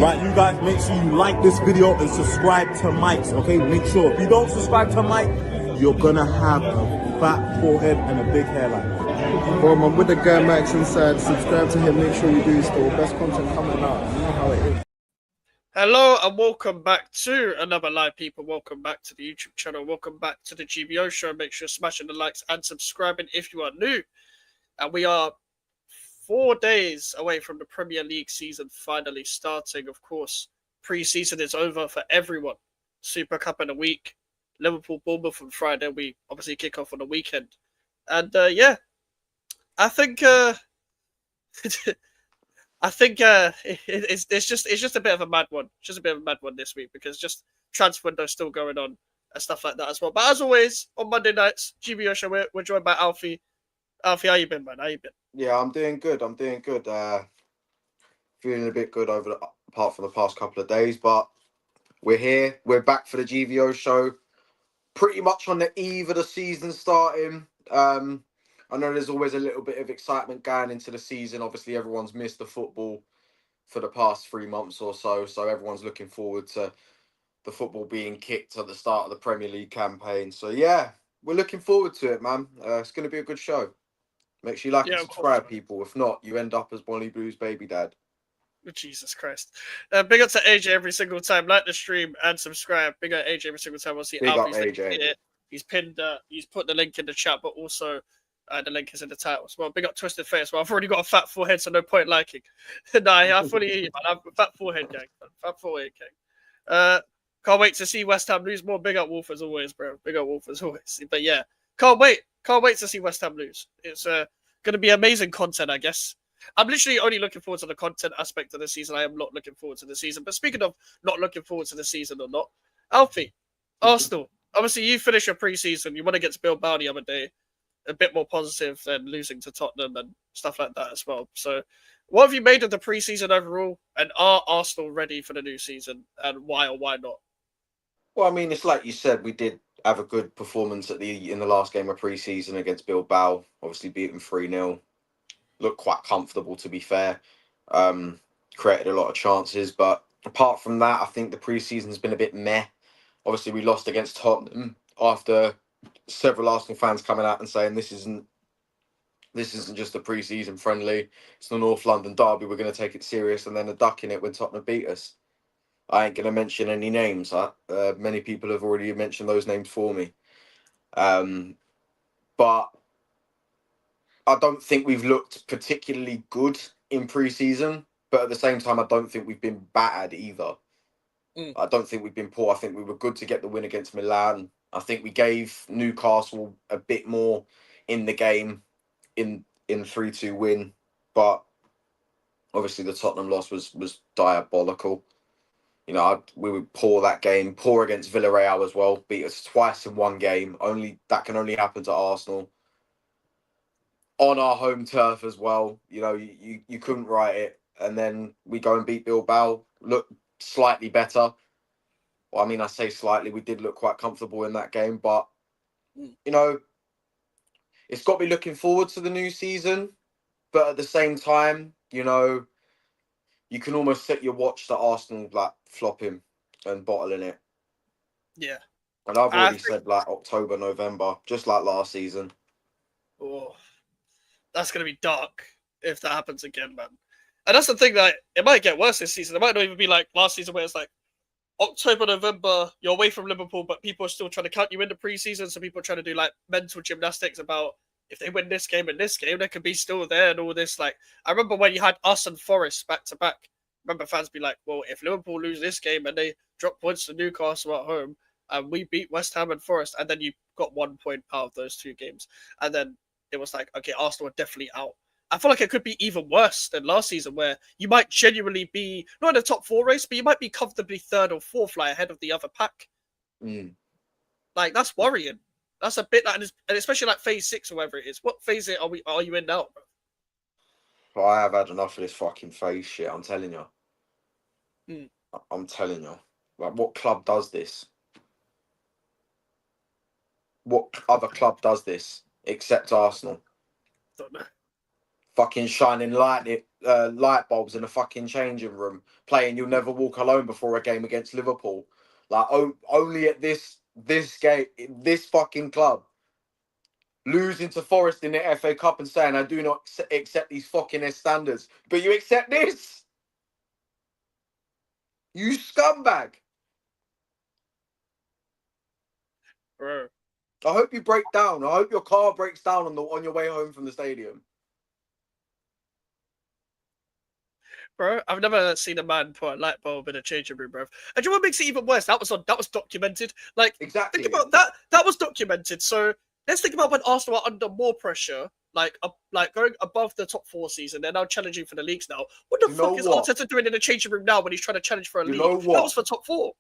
Right, you guys, make sure you like this video and subscribe to Mike's, okay? Make sure, if you don't subscribe to Mike, you're gonna have a fat forehead and a big hairline. Boom, I'm with the guy Max inside. Subscribe to him, make sure you do. Still best content coming out. You know how it is. Hello and welcome back to another live, people. Welcome back to the YouTube channel. Welcome back to the GBO show. Make sure you're smashing the likes and subscribing if you are new. And we are 4 days away from the Premier League season finally starting. Of course, pre-season is over for everyone. Super Cup in a week. Liverpool Bournemouth on Friday. We obviously kick off on the weekend. And yeah, I think it's just a bit of a mad one. It's just a bit of a mad one this week because just transfer window still going on and stuff like that as well. But as always, on Monday nights, GBO show, we're joined by Alfie. Alfie, how you been, man? How you been? Yeah, I'm doing good. Feeling a bit good apart from the past couple of days, but we're here. We're back for the GVO show. Pretty much on the eve of the season starting. I know there's always a little bit of excitement going into the season. Obviously, everyone's missed the football for the past 3 months or so, so everyone's looking forward to the football being kicked at the start of the Premier League campaign. So yeah, we're looking forward to it, man. It's going to be a good show. Make sure you like and subscribe, people. If not, you end up as Bonnie Blue's baby dad. Jesus Christ. Big up to AJ every single time. Like the stream and subscribe. Big up AJ every single time. We'll see Alfie's link here. He's pinned, he's put the link in the chat, but also the link is in the title as well. Big up Twisted Face. Well, I've already got a fat forehead, so no point liking. Nah, I fully hear you, man. I'm a fat forehead gang. Fat forehead gang. Can't wait to see West Ham lose more. Big up Wolf as always, bro. Big up Wolf as always. But yeah, can't wait. Can't wait to see West Ham lose. It's going to be amazing content, I guess. I'm literally only looking forward to the content aspect of the season. I am not looking forward to the season. But speaking of not looking forward to the season or not, Alfie, Arsenal. Obviously, you finish your pre-season. You want to get to Bilbao the other day. A bit more positive than losing to Tottenham and stuff like that as well. So, what have you made of the pre-season overall? And are Arsenal ready for the new season? And why or why not? Well, I mean, it's like you said, we did have a good performance in the last game of pre-season against Bilbao. Obviously, beat them 3-0. Looked quite comfortable, to be fair. Created a lot of chances, but apart from that, I think the pre-season's been a bit meh. Obviously, we lost against Tottenham after several Arsenal fans coming out and saying this isn't just a pre-season friendly. It's the North London derby. We're going to take it serious, and then a duck in it when Tottenham beat us. I ain't going to mention any names. Many people have already mentioned those names for me. But I don't think we've looked particularly good in pre-season, but at the same time, I don't think we've been bad either. I don't think we've been poor. I think we were good to get the win against Milan. I think we gave Newcastle a bit more in the game in 3-2 win, but obviously the Tottenham loss was diabolical. You know, we were poor that game, poor against Villarreal as well. Beat us twice in one game. That can only happen to Arsenal. On our home turf as well, you know, you couldn't write it. And then we go and beat Bilbao, look slightly better. Well, I mean, I say slightly, we did look quite comfortable in that game, but, you know, it's got to be looking forward to the new season. But at the same time, you know, you can almost set your watch to Arsenal, like, flopping and bottling it. Yeah. And I've already said, like, October, November, just like last season. Oh, that's going to be dark if that happens again, man. And that's the thing, that it might get worse this season. It might not even be like last season where it's like October, November, you're away from Liverpool, but people are still trying to count you in the preseason. So people are trying to do like mental gymnastics about if they win this game and this game, they could be still there and all this. Like, I remember when you had us and Forest back to back. Remember fans be like, well, if Liverpool lose this game and they drop points to Newcastle at home and we beat West Ham and Forest, and then you got 1 point out of those 2 games. And then it was like, okay, Arsenal are definitely out. I feel like it could be even worse than last season, where you might genuinely be not in the top 4 race, but you might be comfortably 3rd or 4th, like ahead of the other pack. Like, that's worrying. That's a bit like, and especially like phase 6 or whatever it is. What phase are you in now, bro? Well, I have had enough of this fucking phase shit. I'm telling you. I'm telling you. Like, what club does this? What other club does this except Arsenal? Don't know. Fucking shining light bulbs in a fucking changing room, playing "You'll Never Walk Alone" before a game against Liverpool. Like, only at this game, this fucking club losing to Forest in the FA Cup and saying, I do not accept these fucking standards. But you accept this? You scumbag. Bro. I hope you break down. I hope your car breaks down on your way home from the stadium. Bro, I've never seen a man put a light bulb in a changing room, bro. And you know what makes it even worse? That was documented. Like, exactly. Think about that. That was documented. So let's think about when Arsenal are under more pressure, like going above the top 4 season. They're now challenging for the leagues now. What the fuck is Arteta doing in the changing room now when he's trying to challenge for a league? That was for top 4.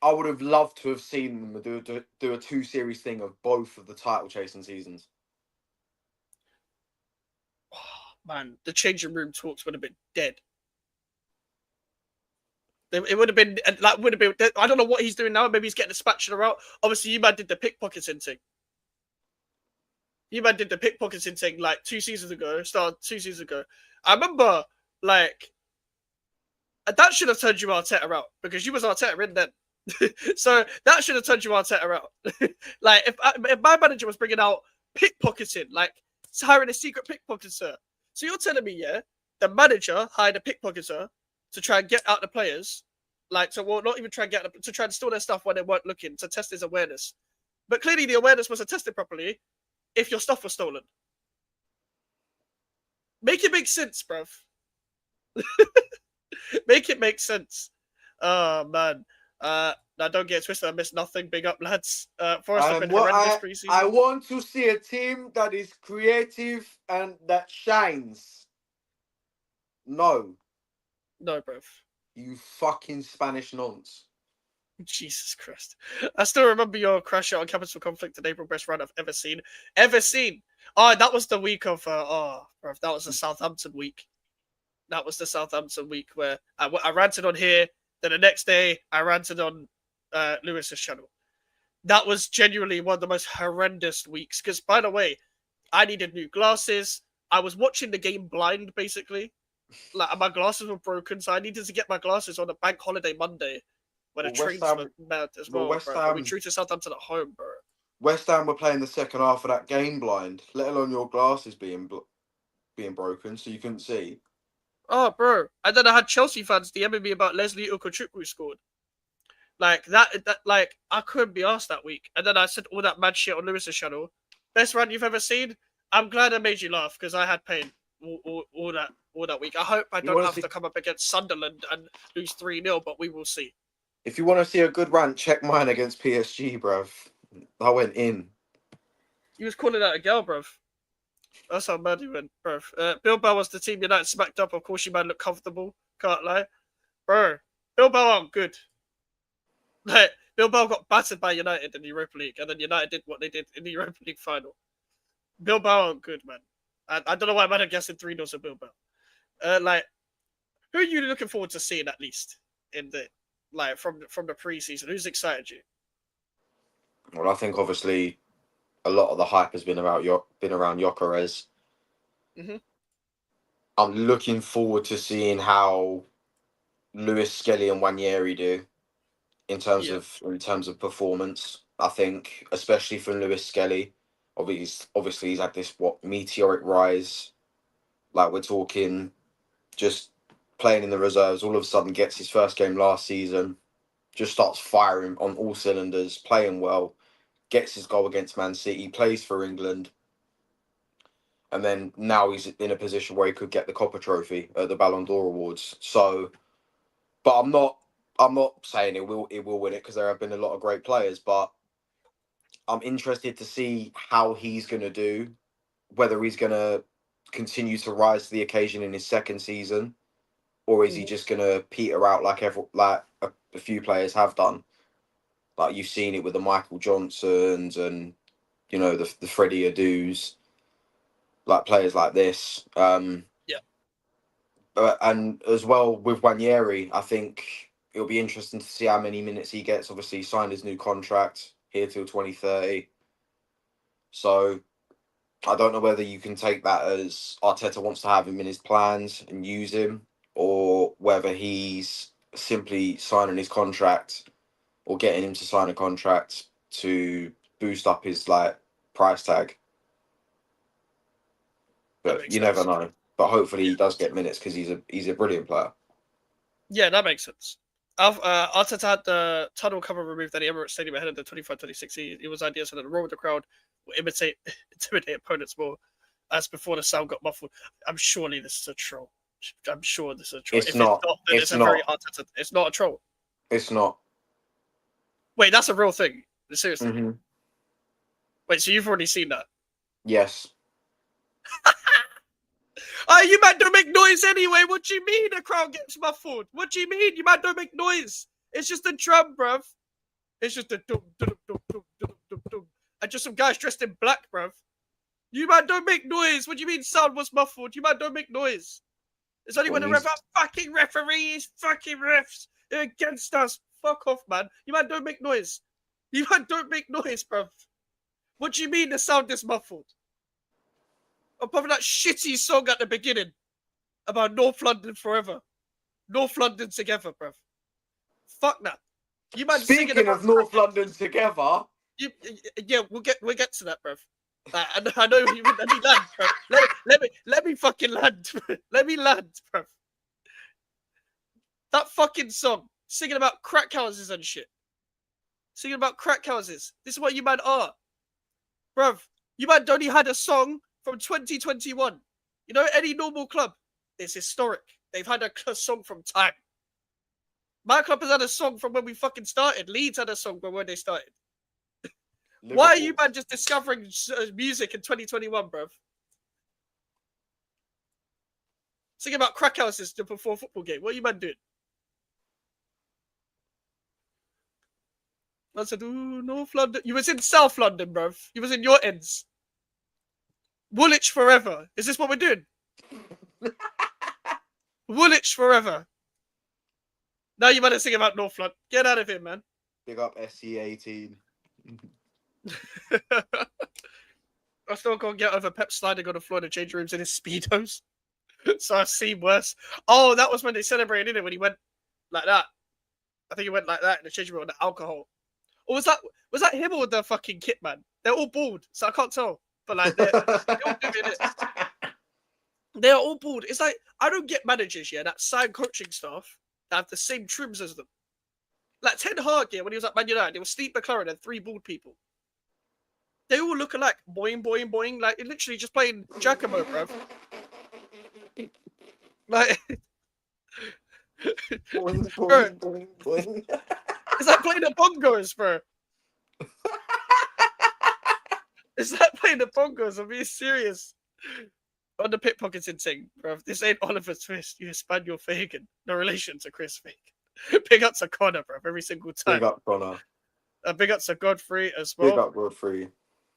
I would have loved to have seen them do a 2-series thing of both of the title chasing seasons. Oh, man, the changing room talks would have been dead. It would have been I don't know what he's doing now. Maybe he's getting the spatula out. Obviously, you man did the pickpocketing thing. Like 2 seasons ago. Started 2 seasons ago. I remember like that should have turned you Arteta out because you was Arteta in then. So that should have turned you Arteta out. Like if my manager was bringing out pickpocketing, like hiring a secret pickpocketer. So you're telling me, yeah, the manager hired a pickpocketer to try and get out the players, not even try and to try and steal their stuff when they weren't looking, to test his awareness. But clearly the awareness wasn't tested properly if your stuff was stolen. Make it make sense, bruv. Make it make sense. Oh, man. Now don't get twisted. I missed nothing. Big up, lads. Forest have been horrendous preseason. I want to see a team that is creative and that shines. No, bruv. You fucking Spanish nonce. Jesus Christ. I still remember your crash out on Capital Conflict and April best run I've ever seen. Oh, that was the week of bruv, that was the Southampton week. That was the Southampton week where I ranted on here. Then the next day I ranted on Lewis's channel. That was genuinely one of the most horrendous weeks. Because by the way, I needed new glasses. I was watching the game blind, basically. Like my glasses were broken, so I needed to get my glasses on a bank holiday Monday when the trains were mad as well. We treated Southampton at home, bro. West Ham were playing the second half of that game blind, let alone your glasses being broken, so you couldn't see. Oh, bro. And then I had Chelsea fans DMing me about Leslie Ugochukwu scored. Like that like I couldn't be asked that week. And then I said all that mad shit on Lewis's channel. Best run you've ever seen? I'm glad I made you laugh because I had pain all that week. I hope I don't have to come up against Sunderland and lose 3-0, but we will see. If you want to see a good rant, check mine against PSG, bruv. I went in. He was calling out a girl, bruv. That's how mad he went, bruv. Bilbao was the team United smacked up. Of course, you might look comfortable. Can't lie. Bro, Bilbao aren't good. Like, Bilbao got battered by United in the Europa League, and then United did what they did in the Europa League final. Bilbao aren't good, man. I don't know why I'm guessing 3-0 to Bilbao. Who are you looking forward to seeing at least in the from the preseason? Who's excited you? Well, I think obviously a lot of the hype has been around Gyökeres. Mm-hmm. I'm looking forward to seeing how Lewis Skelly and Nwaneri do in terms of performance. I think, especially from Lewis Skelly, obviously he's had this meteoric rise. Like we're talking, just playing in the reserves. All of a sudden, gets his first game last season, just starts firing on all cylinders, playing well, gets his goal against Man City, plays for England. And then now he's in a position where he could get the Copper Trophy at the Ballon d'Or Awards. So, but I'm not saying it will win it because there have been a lot of great players, but I'm interested to see how he's going to do, whether he's going to continue to rise to the occasion in his second season, or is he just going to peter out like a few players have done. Like you've seen it with the Michael Johnsons and, you know, the Freddie Adus, like players like this. And as well with Nwaneri, I think it'll be interesting to see how many minutes he gets. Obviously, he signed his new contract here till 2030. So I don't know whether you can take that as Arteta wants to have him in his plans and use him, or whether he's simply signing his contract or getting him to sign a contract to boost up his price tag. But you never know. But hopefully he does get minutes because he's a brilliant player. Yeah, that makes sense. Arteta had the tunnel cover removed at the Emirates Stadium ahead of the 25-26. It was ideal so that the roar of the crowd will intimidate opponents more. As before the sound got muffled. I'm surely this is a troll. I'm sure this is a troll. It's not. It's not. Very Arteta. It's not a troll. It's not. Wait, that's a real thing. Seriously. Mm-hmm. Wait, so you've already seen that? Yes. Oh, you man don't make noise anyway. What do you mean the crowd gets muffled? What do you mean? You man don't make noise. It's just a drum, bruv. It's just a dum dum dum dum dum dum dum. And just some guys dressed in black, bruv. You man don't make noise. What do you mean sound was muffled? You man don't make noise. It's only when the fucking referees, fucking refs, they're against us. Fuck off, man. You man don't make noise. You man don't make noise, bruv. What do you mean the sound is muffled? Apart from that shitty song at the beginning about North London forever. North London together, bruv. Fuck that. You man Speaking of North London together. Yeah, we'll get to that, bruv. I know you. Let me land, bruv. Let me fucking land. Let me land, bruv. That fucking song, singing about crack houses and shit. Singing about crack houses. This is what you man are. Bruv, you man only had a song from 2021. You know, any normal club is historic. They've had a song from time. My club has had a song from when we fucking started. Leeds had a song from when they started. Liverpool. Why are you man just discovering music in 2021, bruv? Singing about crack houses before a football game. What are you man doing? I said, ooh, North London. You was in South London, bruv. You was in your ends. Woolwich forever. Is this what we're doing? Woolwich forever. Now you better sing about North London. Get out of here, man. Big up SC18. I still can't get over Pep sliding on the floor in the changing rooms in his Speedos. So I've seen worse. Oh, that was when they celebrated it, when he went like that. I think he went like that in the changing room with the alcohol. Or was that him or the fucking kit man? They're all bald, so I can't tell. But like they're all doing it. They are all bald. It's like I don't get managers, yeah, that sign coaching staff that have the same trims as them. Like Ten Hag, yeah, when he was at Man United, it was Steve McLaren and 3 bald people. They all look alike. Boing, boing, boing. Like, it literally just playing Giacomo, bruv. Like... boing, boing, boing, boing. Is that playing the bongos, bro? Is that playing the bongos? I'm being serious. On the pickpocketing thing, bruv. This ain't Oliver Twist. You Spaniel Fagan. No relation to Chris Fagan. Big up to Connor, bruv, every single time. Big up Connor. Big up to Godfrey as well. Big up Godfrey.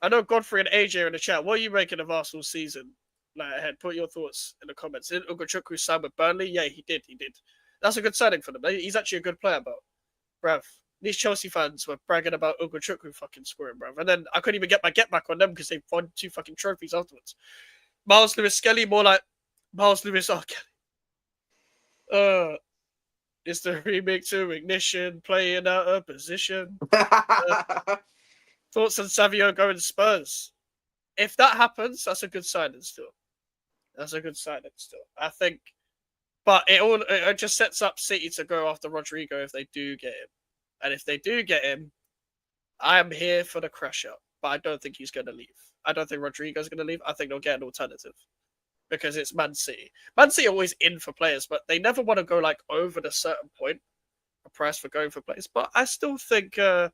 I know Godfrey and AJ are in the chat. What are you making of Arsenal's season? Like ahead, put your thoughts in the comments. Did Ugochukwu sign with Burnley? Yeah, he did. That's a good signing for them. He's actually a good player, but bruv, these Chelsea fans were bragging about Ugochukwu fucking scoring, bruv. And then I couldn't even get my get back on them because they won 2 fucking trophies afterwards. Miles Lewis Skelly, more like Miles Lewis R. Kelly. It's the remake to Ignition, playing out of position. Thoughts on Savio going Spurs? If that happens, that's a good signing still. I think. But it just sets up City to go after Rodrigo if they do get him. And if they do get him, I am here for the crash up. But I don't think he's going to leave. I don't think Rodrigo's going to leave. I think they'll get an alternative. Because it's Man City. Man City are always in for players, but they never want to go like over the certain point, a price for going for players. But I still think, I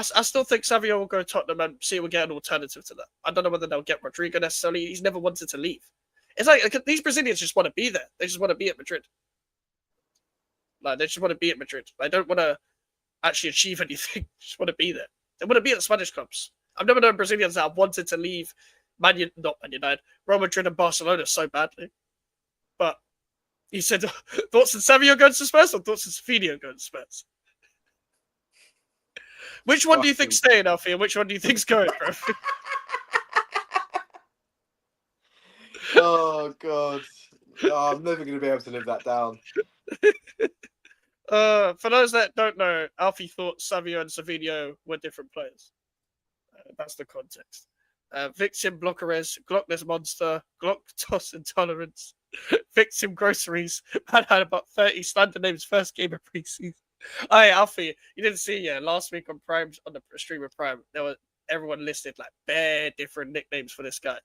still think Savio will go to Tottenham and City will get an alternative to that. I don't know whether they'll get Rodrigo necessarily. He's never wanted to leave. It's like these Brazilians just want to be there. They just want to be at Madrid. Like they just want to be at Madrid. They don't want to actually achieve anything. They just want to be there. They want to be at the Spanish clubs. I've never known Brazilians that have wanted to leave not Man United, Real Madrid and Barcelona so badly. But he said, thoughts on Savio going to Spurs or thoughts on Safinho going to Spurs? Which one do you think's staying, Alfie, and which one do you think's going, bro? Oh, God. Oh, I'm never going to be able to live that down. For those that don't know, Alfie thought Savio and Savinho were different players. That's the context. Victim Blockerez, Glockless Monster, Glock Toss Intolerance, Victim Groceries. Man had about 30 slander names first game of preseason. Hey, Alfie, you didn't see last week on Prime, on the stream of Prime, there was everyone listed like bare different nicknames for this guy.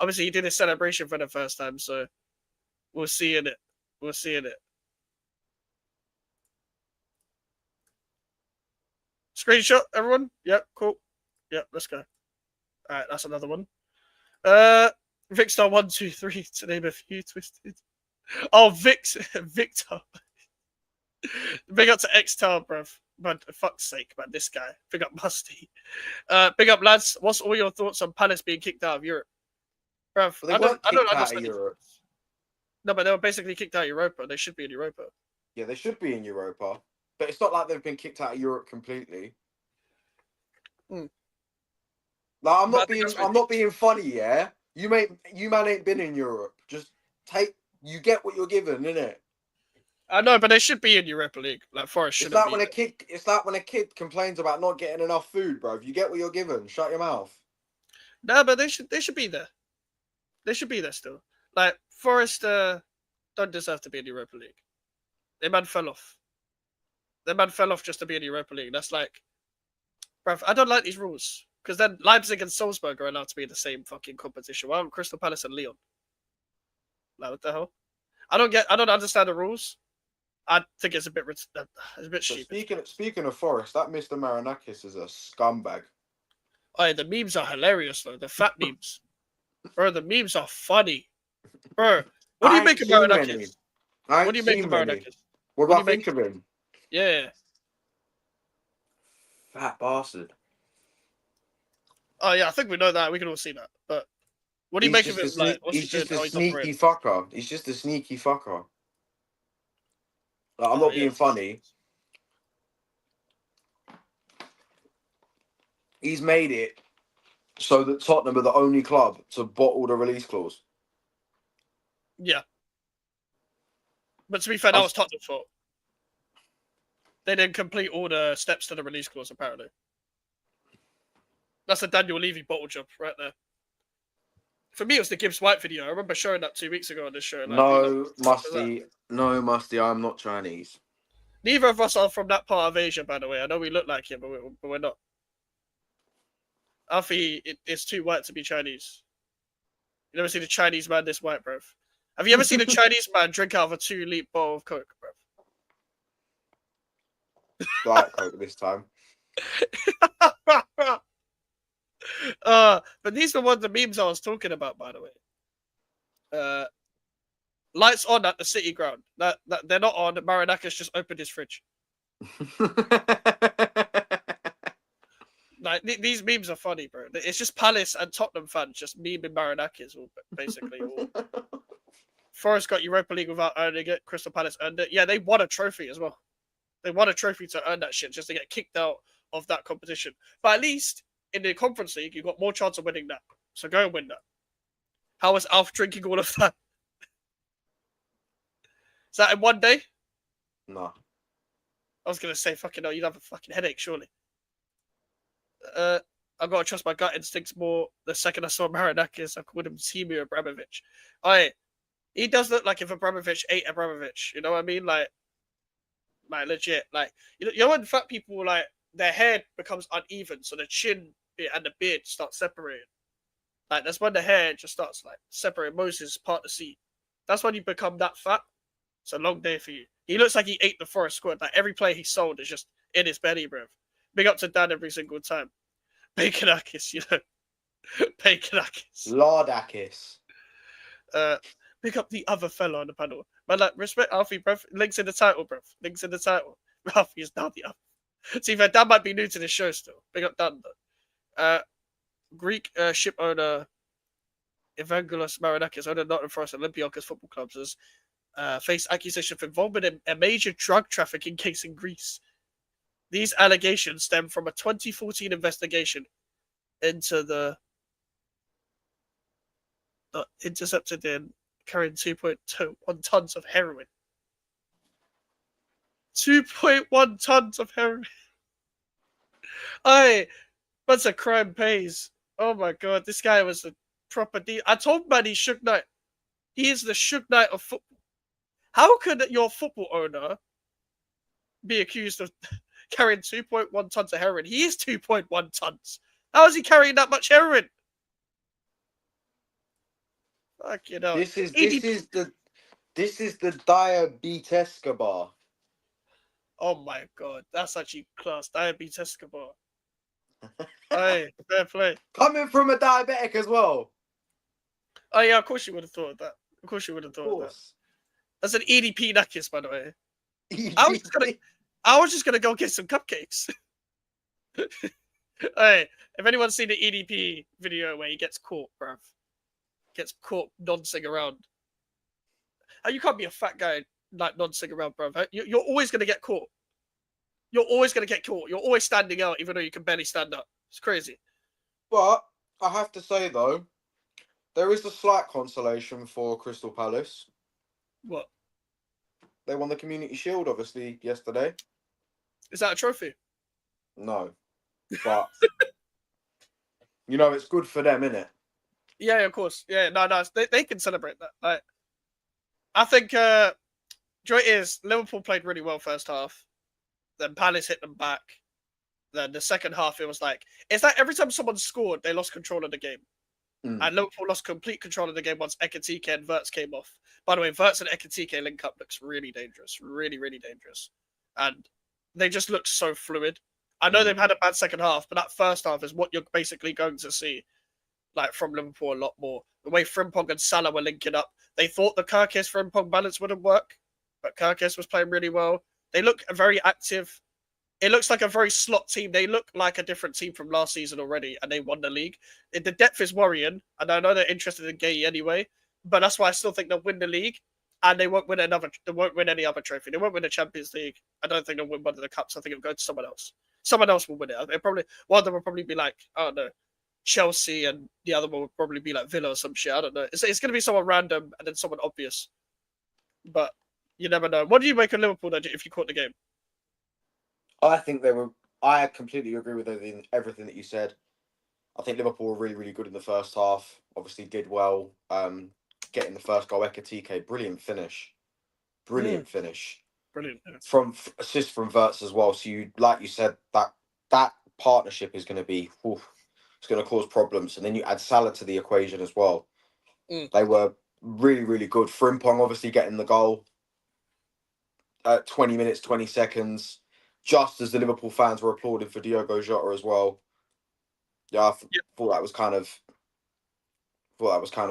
Obviously, he did a celebration for the first time, so we'll see in it. We'll see in it. Screenshot, everyone. Yep, cool. Yep, let's go. All right, that's another one. Vicstar123 to name a few. Twisted. Oh, Victor. Big up to Xtar, bruv. Man, for fuck's sake, man, this guy. Big up Musty. Big up, lads. What's all your thoughts on Palace being kicked out of Europe? Bruv, I don't understand Europe. No, but they were basically kicked out of Europa. They should be in Europa. Yeah, they should be in Europa. But it's not like they've been kicked out of Europe completely. Hmm. Like, I'm not being funny, yeah? You man ain't been in Europe. Just you get what you're given, innit? I know, but they should be in Europa League. Like Forest should. It's like when a kid complains about not getting enough food, bro. If you get what you're given, shut your mouth. No, but they should be there. They should be there still. Like Forest don't deserve to be in Europa League. They man fell off. Their man fell off just to be in Europa League. That's like, bruv, I don't like these rules. Because then Leipzig and Salzburg are allowed to be in the same fucking competition. Why aren't Crystal Palace and Lyon? Like, what the hell? I don't understand the rules. I think it's a bit stupid. Speaking of Forest, that Mr. Marinakis is a scumbag. Oh, the memes are hilarious though. The fat memes. Bro, the memes are funny. Bro, what do you make of Marinakis? What do you make of Marinakis? What do I think of him? Yeah. Fat bastard. Oh yeah, I think we know that. We can all see that. But what do you make of him? He's just a sneaky fucker. He's just a sneaky fucker. Like, I'm not being funny. He's made it so that Tottenham are the only club to bottle the release clause. Yeah. But to be fair, that was Tottenham's fault. They didn't complete all the steps to the release clause, apparently. That's a Daniel Levy bottle job right there. For me, it was the Gibbs White video. I remember showing that 2 weeks ago on this show. Like, no, Musty, I'm not Chinese. Neither of us are from that part of Asia, by the way. I know we look like him, but we're not. Alfie, it's too white to be Chinese. You never seen a Chinese man this white, bruv. Have you ever seen a Chinese man drink out of a 2-litre bottle of Coke, bruv? Diet Coke this time. But these were one of the memes I was talking about, by the way. Lights on at the City ground. That they're not on. Marinakis just opened his fridge. Like these memes are funny, bro. It's just Palace and Tottenham fans just memeing Marinakis, basically. Forest got Europa League without earning it. Crystal Palace earned it. Yeah, they won a trophy as well. They won a trophy to earn that shit, just to get kicked out of that competition. But at least in the Conference League, you've got more chance of winning that. So go and win that. How was Alf drinking all of that? Is that in one day? No. I was going to say, fucking hell, you'd have a fucking headache, surely. I've got to trust my gut instincts more. The second I saw Marinakis, I called him Timu Abramovich. He does look like if Abramovich ate Abramovich. You know what I mean? Like legit. Like, you know when fat people, like, their hair becomes uneven, so the chin and the beard start separating. Like, that's when the hair just starts, like, separating. Moses part the seat. That's when you become that fat. It's a long day for you. He looks like he ate the Forest squad. Like, every play he sold is just in his belly, bruv. Big up to Dan every single time. Baconakis, you know. Baconakis. Lardakis. Pick up the other fella on the panel. But like, respect Alfie, bruv. Links in the title, bruv. Links in the title. Alfie is now the other. See, Dan might be new to the show still. Big up Dan, though. Greek ship owner Evangelos Marinakis, owner of Nottingham Forest Olympiacos football clubs, has faced accusation of involvement in a major drug trafficking case in Greece. These allegations stem from a 2014 investigation into the intercepted in carrying 2.1 tons of heroin. 2.1 tons of heroin. That's a crime pays. Oh my god, this guy was a proper I told man he's Suge Knight. He is the Suge Knight of football. How could your football owner be accused of carrying 2.1 tons of heroin? He is 2.1 tons. How is he carrying that much heroin? Fuck, you know. This is the Diabetes Escobar. Oh my god, that's actually class. Diabetes Escobar. Hey, fair play. Coming from a diabetic as well. Oh yeah, of course you would have thought of that. Of course you would have thought of that. That's an EDP Nakis, by the way. I was just gonna go get some cupcakes. Hey, if anyone's seen the EDP video where he gets caught, bruv. Gets caught noncing around. You can't be a fat guy like noncing around, bruv. You're always gonna get caught. You're always gonna get caught. You're always standing out, even though you can barely stand up. It's crazy. But I have to say though, there is a slight consolation for Crystal Palace. What? They won the Community Shield, obviously, yesterday. Is that a trophy? No. But, you know, it's good for them, innit? Yeah, of course. Yeah, no, they can celebrate that. Like, I think joy is Liverpool played really well first half. Then Palace hit them back. Then the second half, it's like every time someone scored, they lost control of the game. And Liverpool lost complete control of the game once Ekitike and Wirtz came off. By the way, Wirtz and Ekitike link up looks really dangerous. Really, really dangerous. And they just look so fluid. I know they've had a bad second half, but that first half is what you're basically going to see, like, from Liverpool a lot more. The way Frimpong and Salah were linking up. They thought the Kirkis-Frimpong balance wouldn't work, but Kirkis was playing really well. They look very active. It looks like a very slot team. They look like a different team from last season already, and they won the league. The depth is worrying, and I know they're interested in Gay anyway, but that's why I still think they'll win the league, and they won't win any other trophy. They won't win the Champions League. I don't think they'll win one of the cups. I think it'll go to someone else. Someone else will win it. One of them will probably be like, I don't know, Chelsea, and the other one will probably be like Villa or some shit. I don't know. It's going to be someone random and then someone obvious. But you never know. What do you make of Liverpool then, if you caught the game? I think I completely agree with everything that you said. I think Liverpool were really, really good in the first half. Obviously did well. Getting the first goal, Ekitike, brilliant finish. Brilliant finish. Brilliant. From assist from Wirtz as well. So like you said, that partnership is going to be, it's going to cause problems. And then you add Salah to the equation as well. They were really, really good. Frimpong obviously getting the goal at 20 minutes, 20 seconds. Just as the Liverpool fans were applauding for Diogo Jota as well. Yeah, thought that was kind of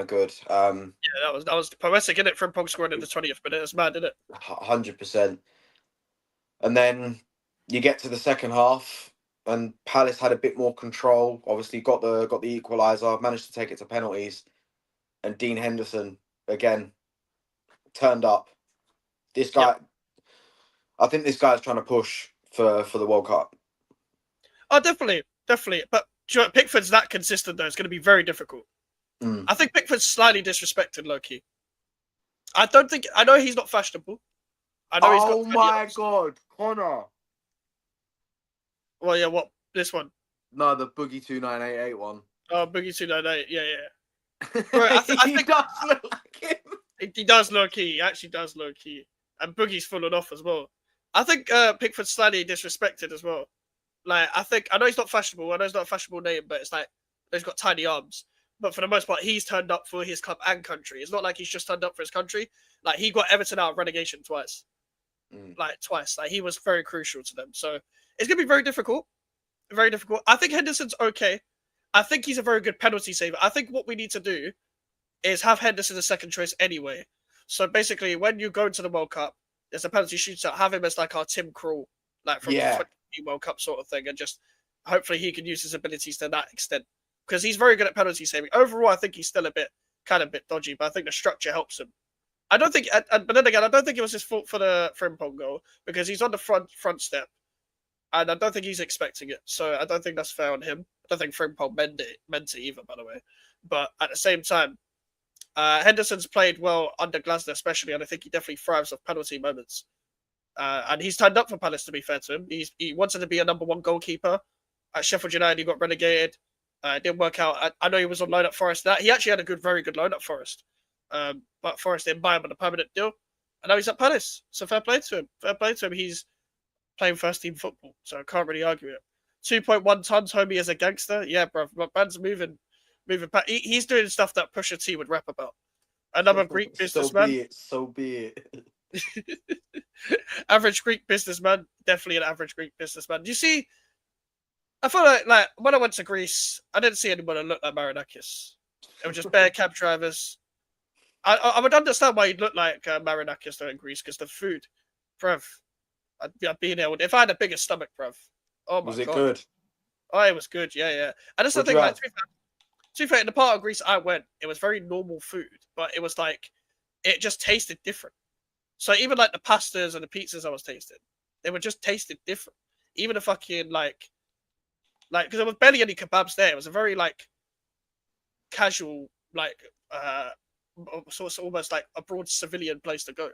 good. Yeah, that was poetic, isn't it? Frimpong scoring in the 20th minute. It's mad, isn't it? 100%. And then you get to the second half, and Palace had a bit more control. Obviously, got the equaliser, managed to take it to penalties, and Dean Henderson again turned up. This guy, I think this guy's trying to push for the World Cup. Oh, definitely. But Pickford's that consistent though. It's going to be very difficult. I think Pickford's slightly disrespected, low-key. I know he's not fashionable. I know he's got. Oh my God, Connor. Well, yeah, what? This one? No, the Boogie 2988 one. Oh, Boogie 298. Yeah. Bro, I think he does look like him. He does low-key. He actually does low-key. And Boogie's fallen off as well. I think Pickford's slightly disrespected as well. Like, I know he's not fashionable. I know it's not a fashionable name, but it's like he's got tiny arms. But for the most part, he's turned up for his club and country. It's not like he's just turned up for his country. Like, he got Everton out of relegation twice. Like, twice. Like, he was very crucial to them. So, it's going to be very difficult. Very difficult. I think Henderson's okay. I think he's a very good penalty saver. I think what we need to do is have Henderson as second choice anyway. So, basically, when you go into the World Cup, there's a penalty shootout, have him as like our Tim Krul, like from the 20 World Cup sort of thing, and just hopefully he can use his abilities to that extent. Because he's very good at penalty saving. Overall, I think he's still a bit dodgy, but I think the structure helps him. I don't think, but then again, I don't think it was his fault for the Frimpong goal, because he's on the front step, and I don't think he's expecting it. So I don't think that's fair on him. I don't think Frimpong meant it either, by the way. But at the same time, Henderson's played well under Glasner, especially, and I think he definitely thrives off penalty moments. And he's turned up for Palace, to be fair to him. He wanted to be a number one goalkeeper. At Sheffield United, he got relegated. It didn't work out. I know he was on loan at Forest. He actually had a very good loan at Forest. But Forest didn't buy him on a permanent deal. And now he's at Palace. So fair play to him. Fair play to him. He's playing first team football. So I can't really argue it. 2.1 tons, homie, as a gangster. Yeah, bro. Man's moving. He's doing stuff that Pusha T would rap about. Another Greek businessman. So be it. Average Greek businessman. Definitely an average Greek businessman. Do you see? I feel like when I went to Greece, I didn't see anyone that looked like Marinakis. It was just bare cab drivers. I would understand why he'd look like Marinakis though in Greece, because the food, bruv. I'd be there. If I had a bigger stomach, bruv. Oh my god. Was it good? Oh, it was good. Yeah. And that's the thing. Like, to be fair, in the part of Greece I went, it was very normal food, but it was like it just tasted different. So even like the pastas and the pizzas I was tasting, they were just tasted different. Even the fucking like because there was barely any kebabs there. It was a very like casual, like so it's almost like a broad civilian place to go,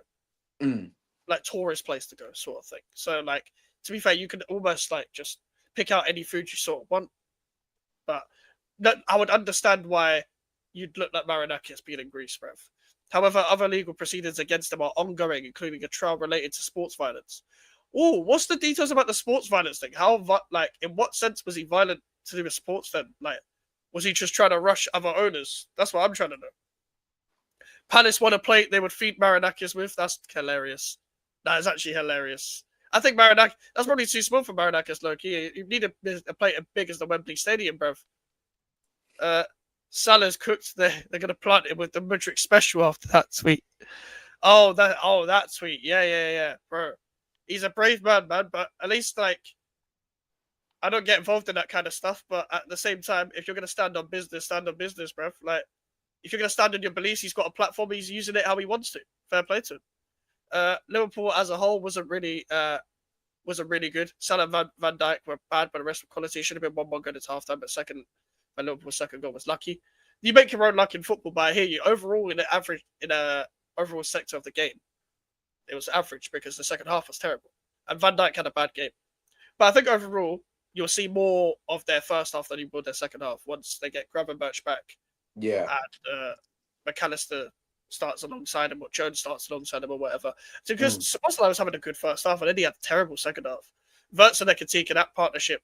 like tourist place to go, sort of thing. So like, to be fair, you could almost like just pick out any food you sort of want. But I would understand why you'd look like Marinakis being in Greece, bruv. However, other legal proceedings against him are ongoing, including a trial related to sports violence. Oh, what's the details about the sports violence thing? In what sense was he violent to do with sports then? Like, was he just trying to rush other owners? That's what I'm trying to know. Palace won a plate they would feed Marinakis with. That's hilarious. That is actually hilarious. I think that's probably too small for Marinakis, low-key. You need a plate as big as the Wembley Stadium, bruv. Salah's cooked. They're going to plant him with the Mudryk special after that tweet. That tweet. Yeah, bro. He's a brave man, but at least, like, I don't get involved in that kind of stuff, but at the same time, if you're going to stand on business, bruv. Like, if you're going to stand on your beliefs, he's got a platform, he's using it how he wants to. Fair play to him. Liverpool as a whole wasn't really good. Salah and Van Dijk were bad, but the rest were quality. It should have been 1-1 good at halftime, but Liverpool's second goal was lucky. You make your own luck in football, but I hear you. Overall, in a overall sector of the game, it was average because the second half was terrible. And Van Dijk had a bad game. But I think overall, you'll see more of their first half than you will their second half once they get Gravenberch back. Yeah. And McAllister starts alongside him, or Jones starts alongside him, or whatever. So because Szoboszlai was having a good first half, and then he had a terrible second half. Wirtz and Ekitike, that partnership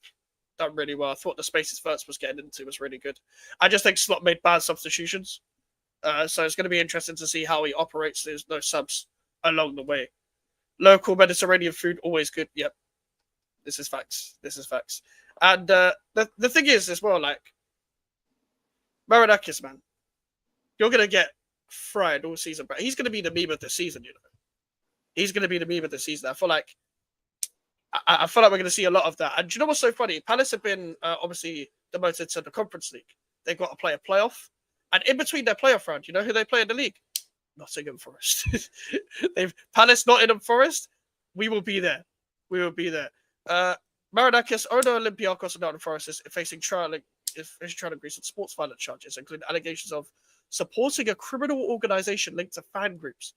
done really well. I thought the spaces Wirtz was getting into was really good. I just think Slot made bad substitutions. So it's going to be interesting to see how he operates. There's no subs along the way. Local Mediterranean food, always good. Yep. This is facts. And the thing is as well, like, Marinakis, man, you're going to get fried all season, but he's going to be the meme of the season, you know. He's going to be the meme of the season. I feel like we're going to see a lot of that. And do you know what's so funny? Palace have been obviously demoted to the Conference League. They've got to play a playoff. And in between their playoff round, you know who they play in the league? Nottingham Forest. Palace, Nottingham Forest. We will be there. Marinakis, owner Olympiacos and Nottingham Forest is facing trial in Greece on sports violence charges, including allegations of supporting a criminal organization linked to fan groups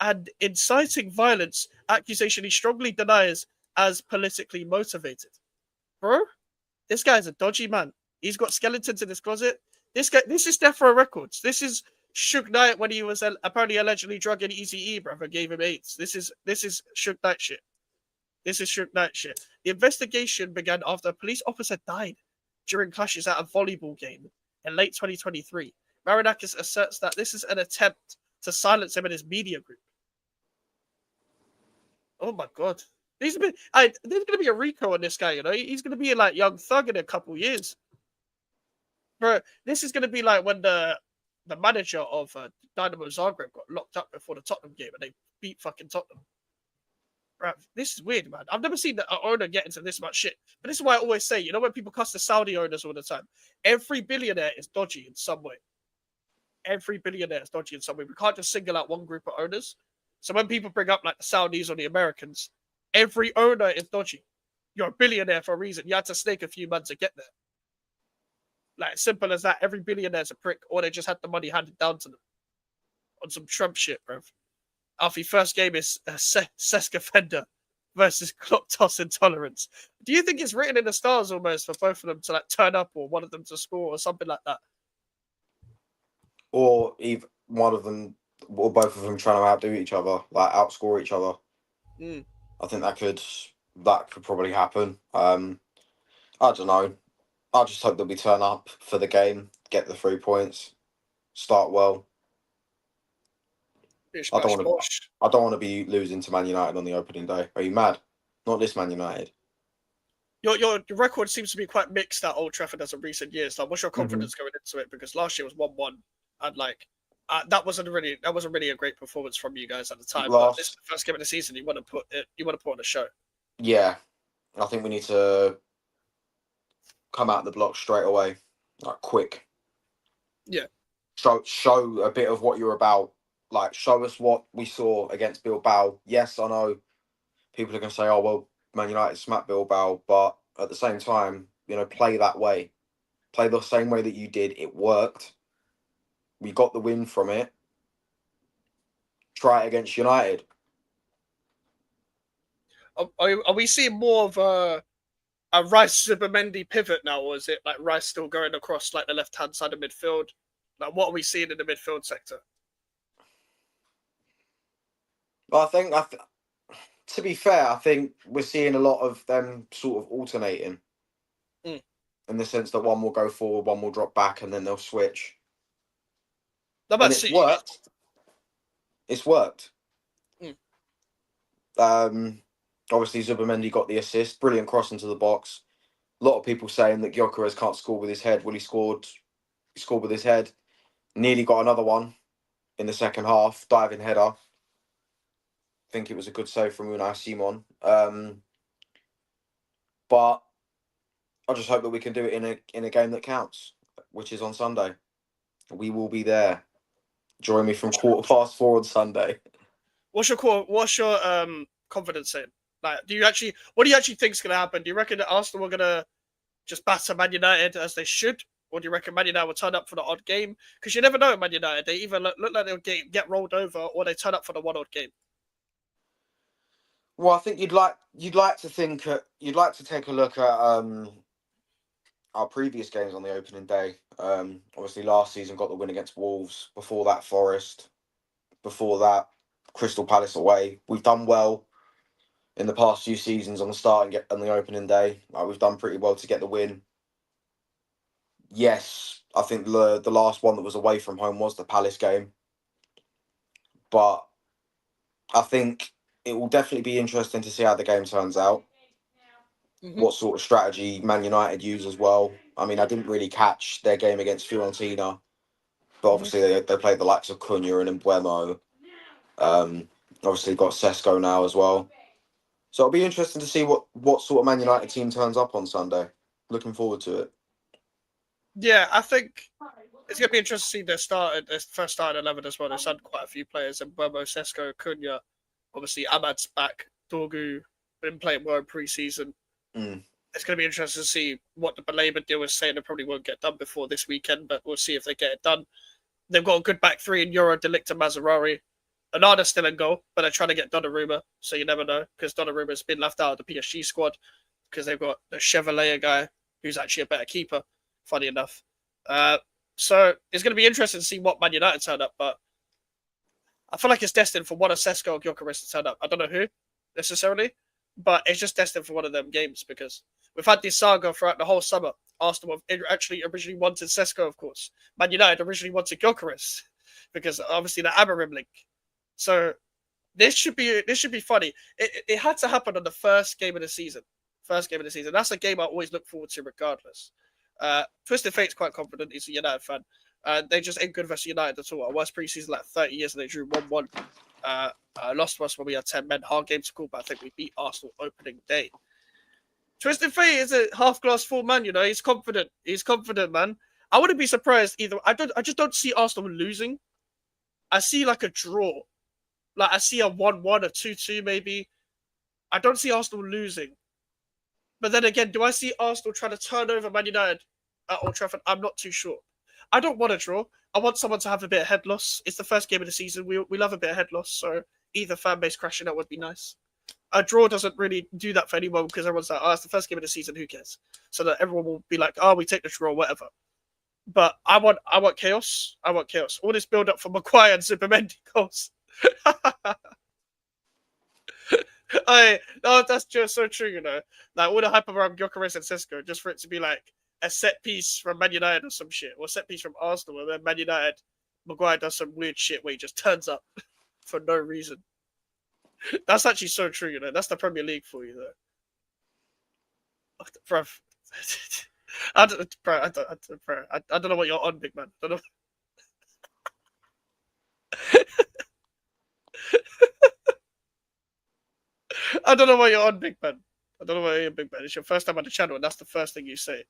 and inciting violence, accusation he strongly denies as politically motivated. Bro, this guy's a dodgy man. He's got skeletons in his closet. This is Death Row Records. This is Suge Knight when he was apparently allegedly drugging Eazy-E, brother, gave him AIDS. This is Suge Knight shit. The investigation began after a police officer died during clashes at a volleyball game in late 2023. Marinakis asserts that this is an attempt to silence him and his media group. Oh my god. There's going to be a RICO on this guy, you know? He's going to be like Young Thug in a couple years. Bro, this is going to be like when the manager of Dynamo Zagreb got locked up before the Tottenham game and they beat fucking Tottenham. Bro, this is weird, man. I've never seen an owner get into this much shit. But this is why I always say, you know, when people cuss the Saudi owners all the time, every billionaire is dodgy in some way. We can't just single out one group of owners. So when people bring up like the Saudis or the Americans, every owner is dodgy. You're a billionaire for a reason. You had to snake a few months to get there. Like, simple as that. Every billionaire's a prick, or they just had the money handed down to them. On some Trump shit, bro. Alfie, first game is Cesc Fender. versus clock toss intolerance. Do you think it's written in the stars almost for both of them to like turn up, or one of them to score, or something like that? Or even one of them, or both of them trying to outdo each other, like outscore each other. I think that could probably happen. I don't know. I just hope that we turn up for the game, get the 3 points, start well. I don't want to be losing to Man United on the opening day. Are you mad? Not this Man United. Your record seems to be quite mixed at Old Trafford as of recent years. Like, what's your confidence going into it? Because last year was 1-1, and like that wasn't really a great performance from you guys at the time. But this is the first game of the season. You want to put on a show. Yeah, I think we need to come out the block straight away, like quick. Yeah. Show a bit of what you're about. Like, show us what we saw against Bilbao. Yes, I know people are going to say, oh, well, Man United smacked Bilbao. But at the same time, play that way. Play the same way that you did. It worked. We got the win from it. Try it against United. Are we seeing more of a Rice Zubimendi pivot now, or is it like Rice still going across like the left-hand side of midfield? Like, what are we seeing in the midfield sector? Well, to be fair, I think we're seeing a lot of them sort of alternating. In the sense that one will go forward, one will drop back, and then they'll switch. And it's worked. It's worked. Obviously, Zubimendi got the assist. Brilliant cross into the box. A lot of people saying that Gyökeres can't score with his head. Well, he scored with his head. Nearly got another one in the second half. Diving header. I think it was a good save from Unai Simon. But I just hope that we can do it in a game that counts, which is on Sunday. We will be there. Join me from 4:15 on Sunday. What's your confidence saying? Like, what do you actually think is going to happen? Do you reckon that Arsenal are going to just batter Man United as they should, or do you reckon Man United will turn up for the odd game? Because you never know, Man United, they either look like they'll get rolled over, or they turn up for the one odd game. Well, I think you'd like to take a look at our previous games on the opening day. Obviously, last season got the win against Wolves. Before that, Forest. Before that, Crystal Palace away. We've done well in the past few seasons on the start and on the opening day. We've done pretty well to get the win. Yes, I think the last one that was away from home was the Palace game. But I think it will definitely be interesting to see how the game turns out. What sort of strategy Man United use as well. I mean, I didn't really catch their game against Fiorentina, but obviously they played the likes of Cunha and Mbeumo. Obviously got Sesko now as well. So it'll be interesting to see what sort of Man United team turns up on Sunday. Looking forward to it. Yeah, I think it's going to be interesting to see their first starting 11 as well. They've had quite a few players, and Mbeumo, Sesko, Cunha. Obviously, Ahmad's back. Dorgu been playing well in pre-season. It's going to be interesting to see what the Baleba deal is saying. They probably won't get done before this weekend, but we'll see if they get it done. They've got a good back three in Euro, De Ligt and Mazraoui. Onana's still in goal, but they're trying to get Donnarumma, so you never know, because Donnarumma's been left out of the PSG squad because they've got the Chevalier guy who's actually a better keeper, funny enough. So it's going to be interesting to see what Man United turn up, but I feel like it's destined for one of Sesko or Gyökeres to turn up. I don't know who, necessarily, but it's just destined for one of them games because we've had this saga throughout the whole summer. Arsenal actually originally wanted Sesko, of course. Man United originally wanted Gyökeres because obviously the Amorim link. So this should be funny. It had to happen on the first game of the season. That's a game I always look forward to regardless. Twisted Fate's quite confident. He's a United fan. They just ain't good versus United at all. Our worst preseason like 30 years and they drew 1-1. Lost to us when we had 10 men. Hard game to call, but I think we beat Arsenal opening day. Twisted Fate is a half glass full man, He's confident. Man. I wouldn't be surprised either. I just don't see Arsenal losing. I see like a draw. Like I see a 1-1, a 2-2 maybe. I don't see Arsenal losing. But then again, do I see Arsenal trying to turn over Man United at Old Trafford? I'm not too sure. I don't want a draw. I want someone to have a bit of head loss. It's the first game of the season. We love a bit of head loss, so either fan base crashing out would be nice. a draw doesn't really do that for anyone because everyone's like, oh, it's the first game of the season, who cares? So that everyone will be like, oh, we take the draw, whatever. But I want chaos. I want chaos. All this build up for Maguire and Zubimendi goals. No, that's just so true, you know. Like all the hype around Gyökeres and Sesko, just for it to be like a set piece from Man United or some shit, or a set piece from Arsenal, and then Man United, Maguire does some weird shit where he just turns up for no reason. That's actually so true, you know. That's the Premier League for you, though. Bruv. I don't know what you're on, big man. I don't know. I don't know what you're on, big man. I don't know what you're on, big man. It's your first time on the channel, and that's the first thing you say.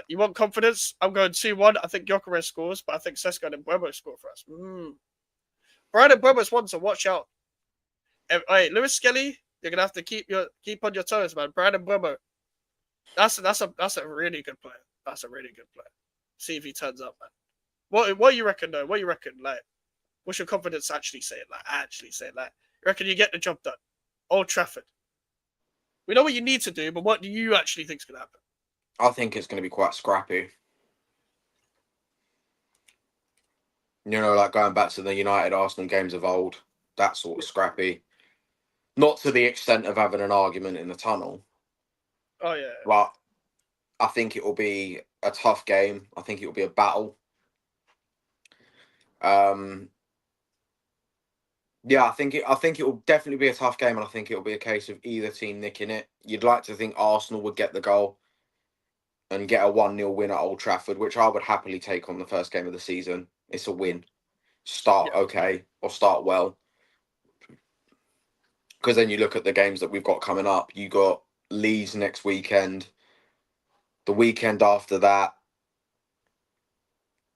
You want confidence? I'm going 2-1. I think Gyökeres scores, but I think Sesko and Mbeumo score for us. Brian Mbeumo's one, so watch out. Hey, Lewis Skelly, you're gonna have to keep on your toes, man. Brian Mbeumo. That's a really good player. That's a really good player. See if he turns up, man. What you reckon though? What you reckon? Like, what's your confidence actually saying? You reckon you get the job done? Old Trafford. We know what you need to do, but what do you actually think is going to happen? I think it's going to be quite scrappy. You know, like going back to the United Arsenal games of old, that sort of scrappy. Not to the extent of having an argument in the tunnel. Oh, yeah. But I think it will be a tough game. I think it will be a battle. Yeah, I think it will definitely be a tough game, and I think it will be a case of either team nicking it. You'd like to think Arsenal would get the goal and get a 1-0 win at Old Trafford, which I would happily take on the first game of the season. It's a win. Start okay or start well. Because then you look at the games that we've got coming up. You got Leeds next weekend. The weekend after that,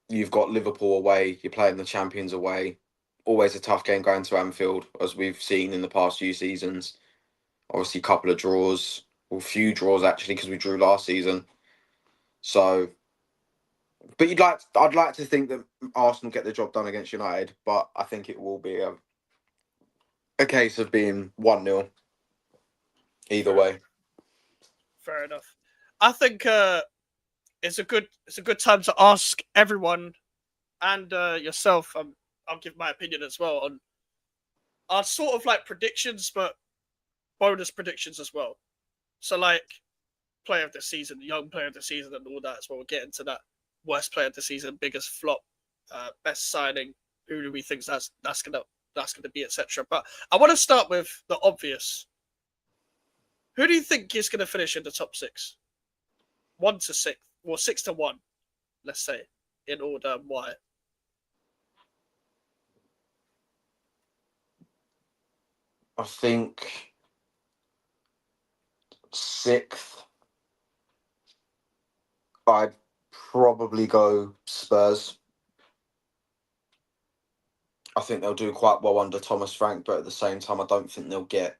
you've got Liverpool away. You're playing the champions away. Always a tough game going to Anfield, as we've seen in the past few seasons. Obviously, a couple of draws, or a few draws actually, because we drew last season. So, but I'd like to think that Arsenal get the job done against United, but I think it will be a case of being 1-0 either way. Fair enough. I think it's a good time to ask everyone and yourself. I'll give my opinion as well on our sort of like predictions, but bonus predictions as well. So like player of the season, young player of the season, and all that as well. We'll get into that. Worst player of the season, biggest flop, best signing. Who do we think that's gonna be, etc. But I want to start with the obvious. Who do you think is gonna finish in the top 6? 1 to 6, or 6 to 1, let's say, in order. Why? I think 6th, I'd probably go Spurs. I think they'll do quite well under Thomas Frank, but at the same time, I don't think they'll get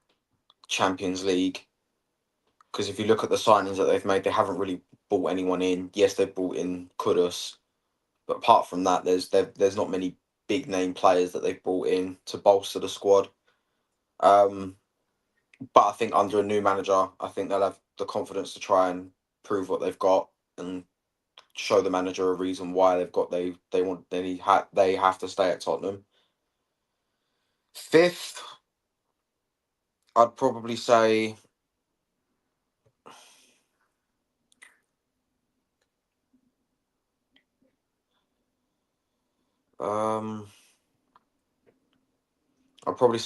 Champions League. Because if you look at the signings that they've made, they haven't really brought anyone in. Yes, they've brought in Kudus, but apart from that, there's not many big name players that they've brought in to bolster the squad. But I think under a new manager, I think they'll have the confidence to try and prove what they've got and show the manager a reason why they have to stay at Tottenham. 5th, I'd probably say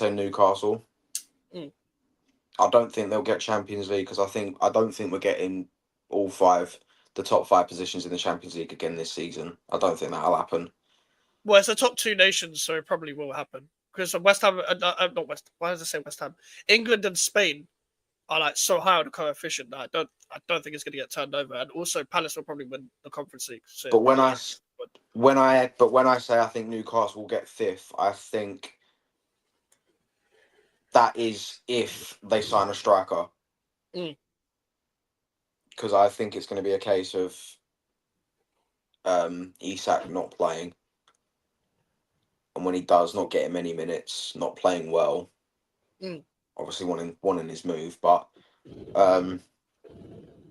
Newcastle. I don't think they'll get Champions League because I don't think we're getting the top 5 positions in the Champions League again this season. I don't think that'll happen. Well, it's the top 2 nations, so it probably will happen. Because West Ham, not West. Why does I say West Ham? England and Spain are like so high on the coefficient that I don't think it's going to get turned over. And also, Palace will probably win the Conference League. So but when I say I think Newcastle will get 5th, I think that is if they sign a striker. Because I think it's going to be a case of Isak not playing. And when he does, not getting many minutes, not playing well. obviously wanting his move, but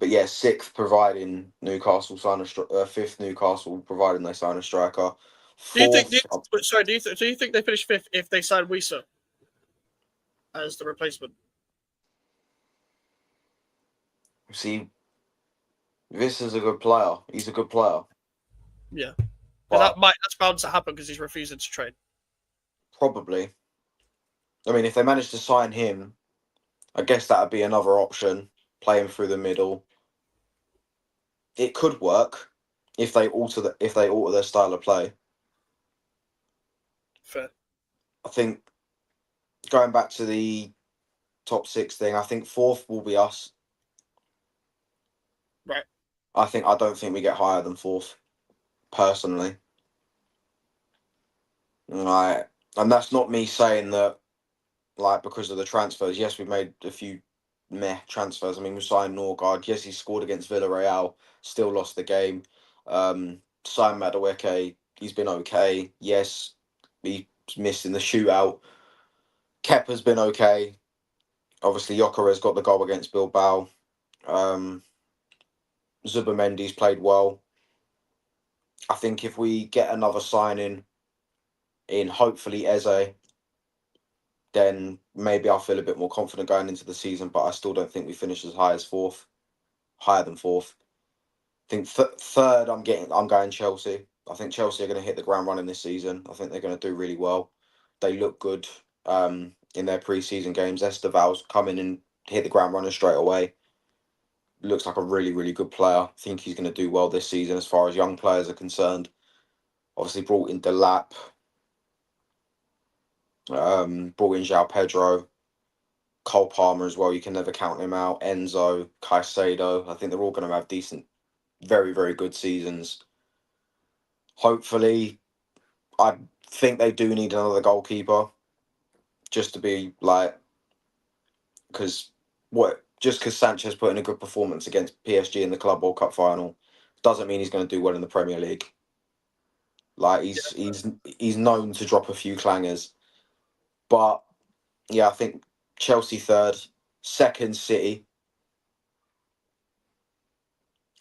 yeah, sixth providing Newcastle sign fifth Newcastle providing they sign a striker. Do you think? Fourth, Do you think they finish fifth if they sign Wisa as the replacement? see, this is a good player. He's a good player. Yeah, but that's bound to happen because he's refusing to trade. Probably. I mean, if they manage to sign him, I guess that would be another option. Play him through the middle. It could work if they alter their style of play. Fair. I think going back to the top six thing, I think fourth will be us. Right. I don't think we get higher than fourth, personally. Right. And that's not me saying that, like, because of the transfers. Yes, we've made a few transfers. I mean, we signed Norgard. Yes, he scored against Villarreal. Still lost the game. Signed Madueke. He's been okay. Yes, he missed in the shootout. Kepa's been okay. Obviously, Jokeres got the goal against Bilbao. Zubamendi's played well. I think if we get another signing in hopefully Eze, then maybe I'll feel a bit more confident going into the season, but I still don't think we finish as high as fourth, higher than fourth. I think third, I'm going Chelsea. I think Chelsea are going to hit the ground running this season. I think they're going to do really well. They look good in their pre-season games. Esteval's come in and hit the ground running straight away. Looks like a really, really good player. I think he's going to do well this season as far as young players are concerned. Obviously brought in Delap. Brought in João Pedro. Cole Palmer as well. You can never count him out. Enzo, Caicedo. I think they're all going to have decent, very, very good seasons. Hopefully, I think they do need another goalkeeper, just to be like, because Sanchez put in a good performance against PSG in the Club World Cup final doesn't mean he's going to do well in the Premier League. Like he's known to drop a few clangers, but yeah, I think Chelsea third, second City.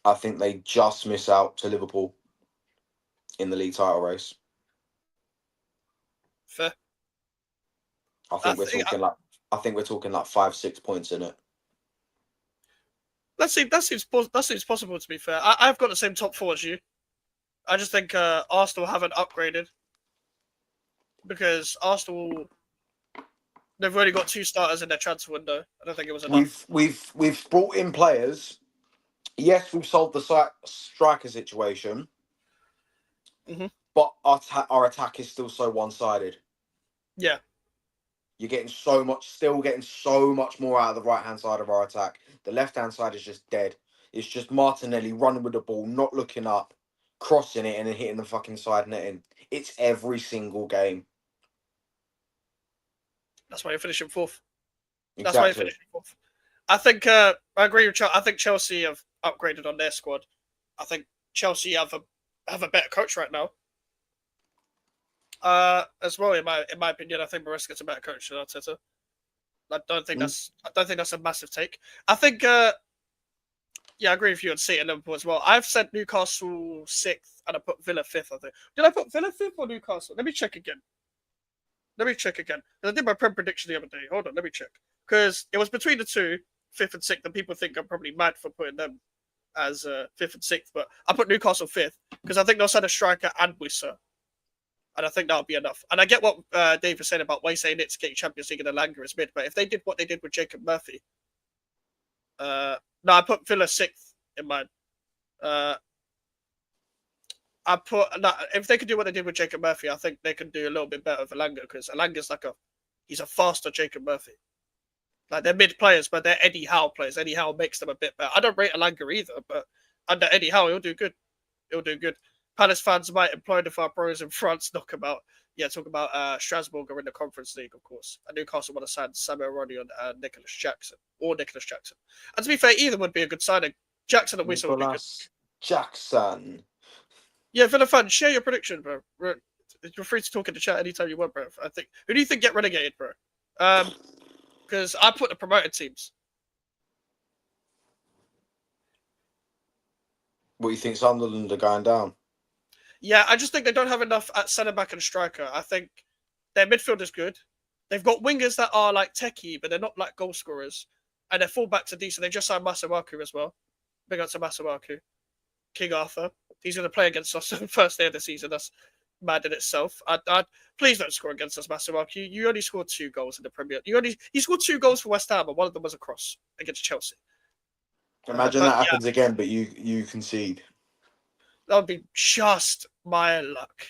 I think they just miss out to Liverpool in the league title race. Fair. I think we're talking like 5-6 points in it. That seems possible, to be fair. I've got the same top four as you. I just think Arsenal haven't upgraded because Arsenal, they've already got 2 starters in their transfer window. I don't think it was enough. We've brought in players. Yes, we've solved the striker situation, but our attack is still so one-sided. Yeah. You're getting so much more out of the right-hand side of our attack. The left-hand side is just dead. It's just Martinelli running with the ball, not looking up, crossing it, and then hitting the fucking side netting. It's every single game. That's why you're finishing fourth. Exactly. That's why you're finishing fourth. I think I agree with Chelsea. I think Chelsea have upgraded on their squad. I think Chelsea have a better coach right now. As well, in my opinion, I think Maresca's a better coach than Arteta. I don't think that's a massive take. I think I agree with you on City and Liverpool as well. I've said Newcastle 6th and I put Villa 5th, I think. Did I put Villa 5th or Newcastle? Let me check again. I did my Prem prediction the other day. Hold on, let me check. Because it was between the two, 5th and 6th, and people think I'm probably mad for putting them as 5th and 6th, but I put Newcastle 5th because I think they'll send a striker and Wissa. And I think that'll be enough. And I get what Dave was saying about saying it's getting Champions League and Elanga as mid, but if they did what they did with Jacob Murphy, no, I put Villa 6th in mine. If they could do what they did with Jacob Murphy, I think they could do a little bit better with Elanga because Elanga's he's a faster Jacob Murphy. Like they're mid players, but they're Eddie Howe players. Eddie Howe makes them a bit better. I don't rate Elanga either, but under Eddie Howe, he'll do good. Palace fans might employ the far pros in France knock about. Yeah, talk about Strasbourg are in the Conference League, of course. And Newcastle want to sign Samuel Roddy and Nicholas Jackson. And to be fair, either would be a good signing. Jackson and Whistle would be good. Jackson. Yeah, Villa fans, share your prediction, bro. You're free to talk in the chat anytime you want, bro. Who do you think get relegated, bro? because I put the promoted teams. What, you think Sunderland are going down? Yeah, I just think they don't have enough at centre back and striker. I think their midfield is good. They've got wingers that are like techie, but they're not like goal scorers. And their fullbacks are decent. They just signed Masuaku as well. Big up to Masuaku. King Arthur. He's going to play against us on the first day of the season. That's mad in itself. Please don't score against us, Masuaku. You only scored 2 goals in the Premier. You scored 2 goals for West Ham, and one of them was a cross against Chelsea. Imagine that happens again, but you concede. That would be just my luck.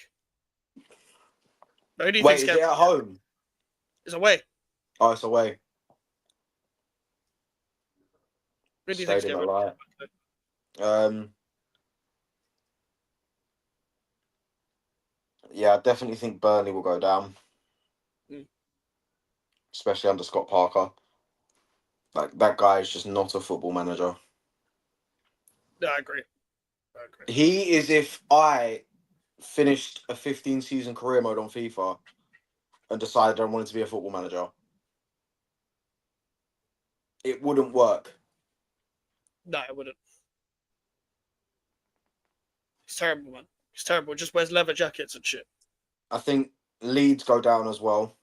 Wait, is it at home? It's away. Oh, it's away. Who do you think's Stadium going to Yeah, I definitely think Burnley will go down. Especially under Scott Parker. Like, that guy is just not a football manager. No, I agree. He is if I finished a 15-season career mode on FIFA and decided I wanted to be a football manager. It wouldn't work. No, it wouldn't. He's terrible, man. He's terrible. Just wears leather jackets and shit. I think Leeds go down as well.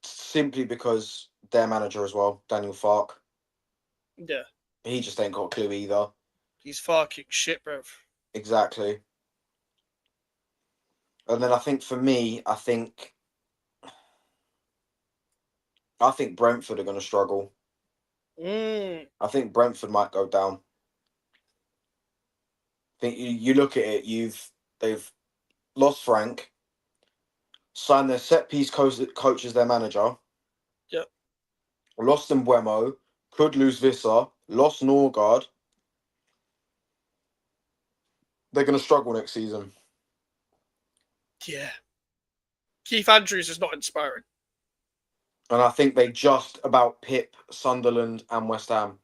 Simply because their manager as well, Daniel Farke. Yeah. He just ain't got a clue either. He's fucking shit, bruv. Exactly. And then I think for me, I think Brentford are going to struggle. I think Brentford might go down. I think you look at it, they've lost Frank, signed their set piece coach as their manager. Yep. Lost Mbeumo, could lose Visser, lost Norgard. They're going to struggle next season. Yeah. Keith Andrews is not inspiring. And I think they just about pip Sunderland and West Ham.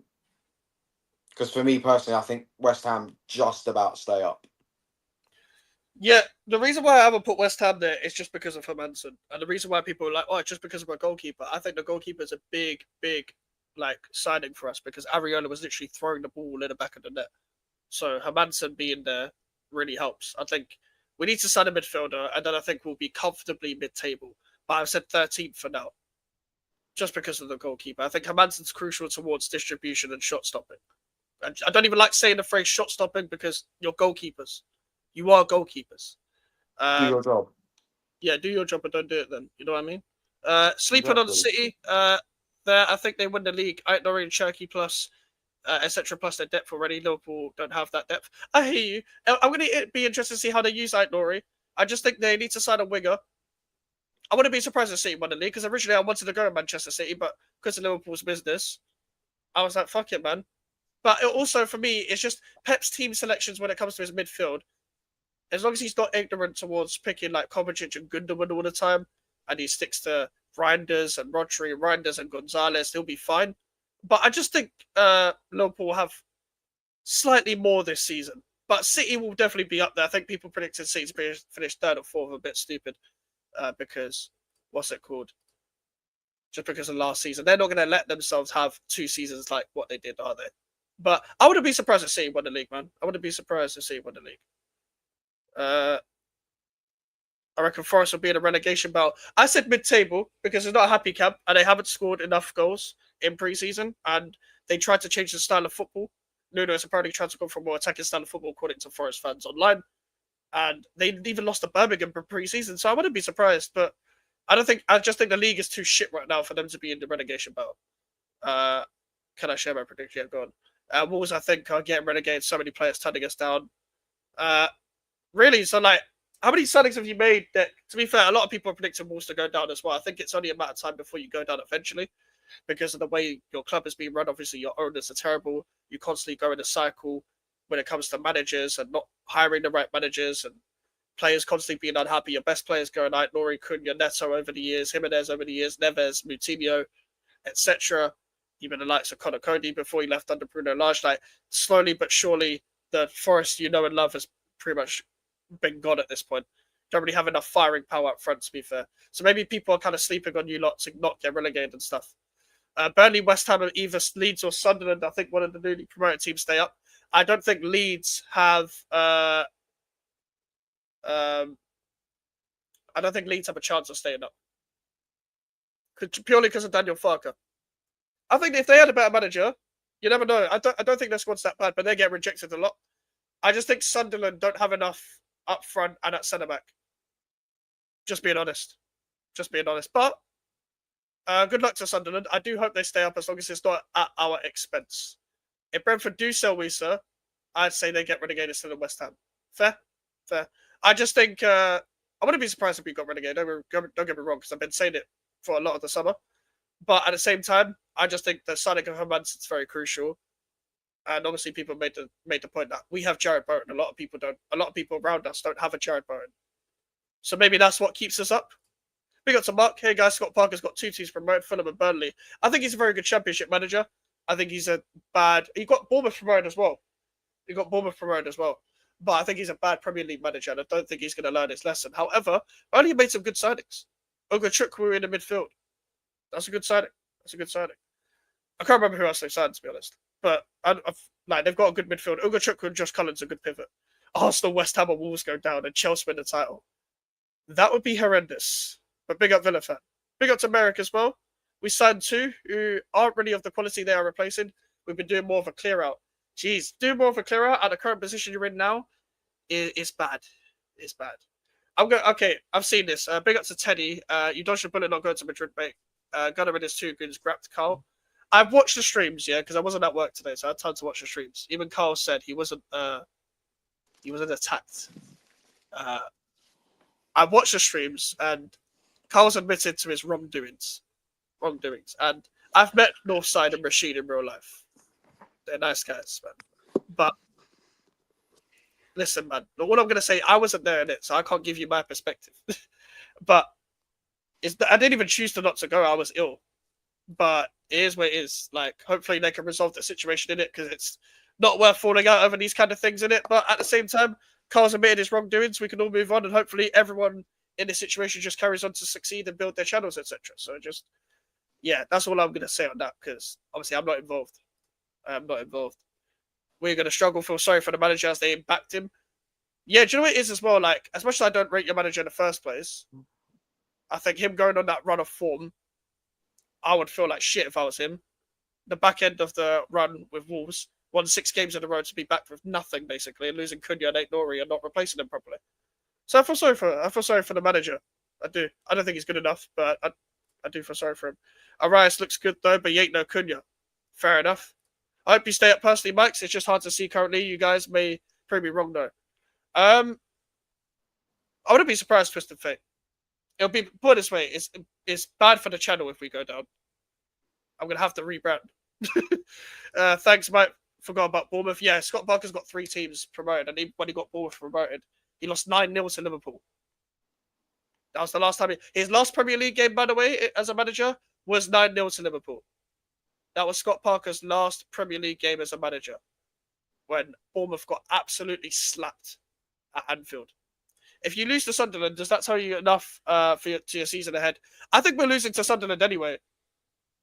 Because for me personally, I think West Ham just about stay up. Yeah, the reason why I haven't put West Ham there is just because of Hermansen. And the reason why people are like, oh, it's just because of our goalkeeper. I think the goalkeeper is a big, signing for us because Areola was literally throwing the ball in the back of the net. So Hermansen being there really helps. I think we need to sign a midfielder, and then I think we'll be comfortably mid-table. But I've said 13th for now, just because of the goalkeeper. I think Hermansen's crucial towards distribution and shot stopping. And I don't even like saying the phrase shot stopping because you're goalkeepers. You are goalkeepers. Do your job. Yeah, do your job, but don't do it then. You know what I mean? Sleeping on the City. There, I think they win the league. Aït-Nouri and Cherki plus, etc. plus their depth already. Liverpool don't have that depth. I hear you. I'm going to be interested to see how they use Aït-Nouri. I just think they need to sign a winger. I wouldn't be surprised if City won the league because originally I wanted to go to Manchester City, but because of Liverpool's business, I was like, fuck it, man. But it also, for me, it's just Pep's team selections when it comes to his midfield. As long as he's not ignorant towards picking like Kovacic and Gundogan all the time, and he sticks to Reinders and Rodri, Reinders and Gonzalez, he'll be fine. But I just think Liverpool will have slightly more this season. But City will definitely be up there. I think people predicted City to finish 3rd or 4th, a bit stupid. Because, what's it called? Just because of last season. They're not going to let themselves have 2 seasons like what they did, are they? But I wouldn't be surprised if City won the league, man. I wouldn't be surprised if City won the league. I reckon Forest will be in a relegation battle. I said mid-table because it's not a happy camp and they haven't scored enough goals in pre-season and they tried to change the style of football. Nuno has apparently tried to go for a more attacking style of football according to Forest fans online. And they even lost to Birmingham for pre-season, so I wouldn't be surprised. But I just think the league is too shit right now for them to be in the relegation battle. Can I share my prediction? Yeah, go on. Wolves, I think, are getting relegated. So many players turning us down. Really, so like, how many signings have you made that, to be fair, a lot of people are predicting Wolves to go down as well. I think it's only a matter of time before you go down eventually because of the way your club is being run. Obviously, your owners are terrible. You constantly go in a cycle when it comes to managers and not hiring the right managers and players constantly being unhappy. Your best players going out, Nori, Cunha, Neto over the years, Jimenez over the years, Neves, Moutinho, etc. Even the likes of Conor Cody before he left under Bruno Lage. Like, slowly but surely, the Forest you know and love has pretty much been gone at this point. don't really have enough firing power up front, to be fair. So maybe people are kind of sleeping on you lot to not get relegated and stuff. Burnley, West Ham, either Leeds or Sunderland, I think one of the newly promoted teams stay up. I don't think Leeds have... I don't think Leeds have a chance of staying up. Purely because of Daniel Farke. I think if they had a better manager, you never know. I don't think their squad's that bad, but they get rejected a lot. I just think Sunderland don't have enough up front and at centre-back. Just being honest. But good luck to Sunderland. I do hope they stay up as long as it's not at our expense. If Brentford do sell Wissa, I'd say they get relegated to the West Ham. Fair? I just think... I wouldn't be surprised if we got relegated. Don't get me wrong, because I've been saying it for a lot of the summer. But at the same time, I just think the signing of Hermansen is very crucial. And obviously, people made the point that we have Jared Bowen. A lot of people don't. A lot of people around us don't have a Jared Bowen. So maybe that's what keeps us up. We got to Mark. Hey guys, Scott Parker's got 2 teams promoted, Fulham and Burnley. I think he's a very good Championship manager. I think he's a bad. He got Bournemouth promoted as well. But I think he's a bad Premier League manager, and I don't think he's going to learn his lesson. However, Burnley made some good signings. Ogachukwu in the midfield. That's a good signing. I can't remember who else they signed, to be honest. But they've got a good midfield. Ogachukwu and Josh Cullen's a good pivot. Arsenal, West Ham, and Wolves go down, and Chelsea win the title. That would be horrendous. But big up Villa fan. Big up to Merrick as well. We signed 2 who aren't really of the quality they are replacing. We've been doing more of a clear out. Jeez, doing more of a clear out at the current position you're in now is bad. It's bad. Okay, I've seen this. Big up to Teddy. You dodged a bullet not going to Madrid, mate. Gunner in his 2 goons grabbed Carl. I've watched the streams, because I wasn't at work today, so I had time to watch the streams. Even Carl said he wasn't attacked. I watched the streams, and Carl's admitted to his wrongdoings. And I've met Northside and Rashid in real life. They're nice guys, man. But listen, man, what I'm going to say, I wasn't there in it, so I can't give you my perspective. But I didn't even choose not to go. I was ill. But it is what it is. Like, hopefully they can resolve the situation in it, because it's not worth falling out over these kind of things in it. But at the same time, Carl's admitted his wrongdoings. We can all move on, and hopefully everyone in this situation just carries on to succeed and build their channels, etc. So that's all I'm going to say on that, because obviously I'm not involved. We're going to struggle, feel sorry for the manager as they backed him. Yeah, do you know what it is as well? Like, as much as I don't rate your manager in the first place, I think him going on that run of form, I would feel like shit if I was him. The back end of the run with Wolves, won 6 games in a row to be back with nothing, basically, and losing Cunha and Aït-Nouri and not replacing them properly. So I feel sorry for the manager. I do. I don't think he's good enough, but I do feel sorry for him. Arias looks good, though, but he ain't no Cunha. Fair enough. I hope you stay up personally, Mike. It's just hard to see currently. You guys may prove me wrong, though. I wouldn't be surprised, Twisted Fate. It'll be put this way: it's bad for the channel if we go down. I'm gonna have to rebrand. Thanks, Mike. Forgot about Bournemouth. Yeah, Scott Parker's got 3 teams promoted, and when he got Bournemouth promoted, he lost 9-0 to Liverpool. That was the last time. His last Premier League game, by the way, as a manager, was 9-0 to Liverpool. That was Scott Parker's last Premier League game as a manager, when Bournemouth got absolutely slapped at Anfield. If you lose to Sunderland, does that tell you enough to your season ahead? I think we're losing to Sunderland anyway.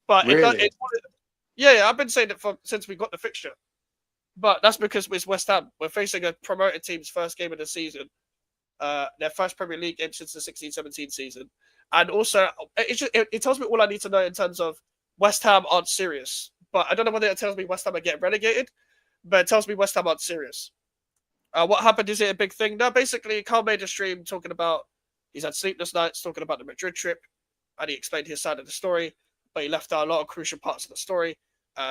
But really? I've been saying it since we got the fixture. But that's because it's West Ham. We're facing a promoted team's first game of the season. Their first Premier League game since the 16-17 season. And also, it tells me all I need to know in terms of West Ham aren't serious. But I don't know whether it tells me West Ham are getting relegated, but it tells me West Ham aren't serious. What happened? Is it a big thing? No, basically, Carl made a stream talking about he's had sleepless nights, talking about the Madrid trip, and he explained his side of the story, but he left out a lot of crucial parts of the story.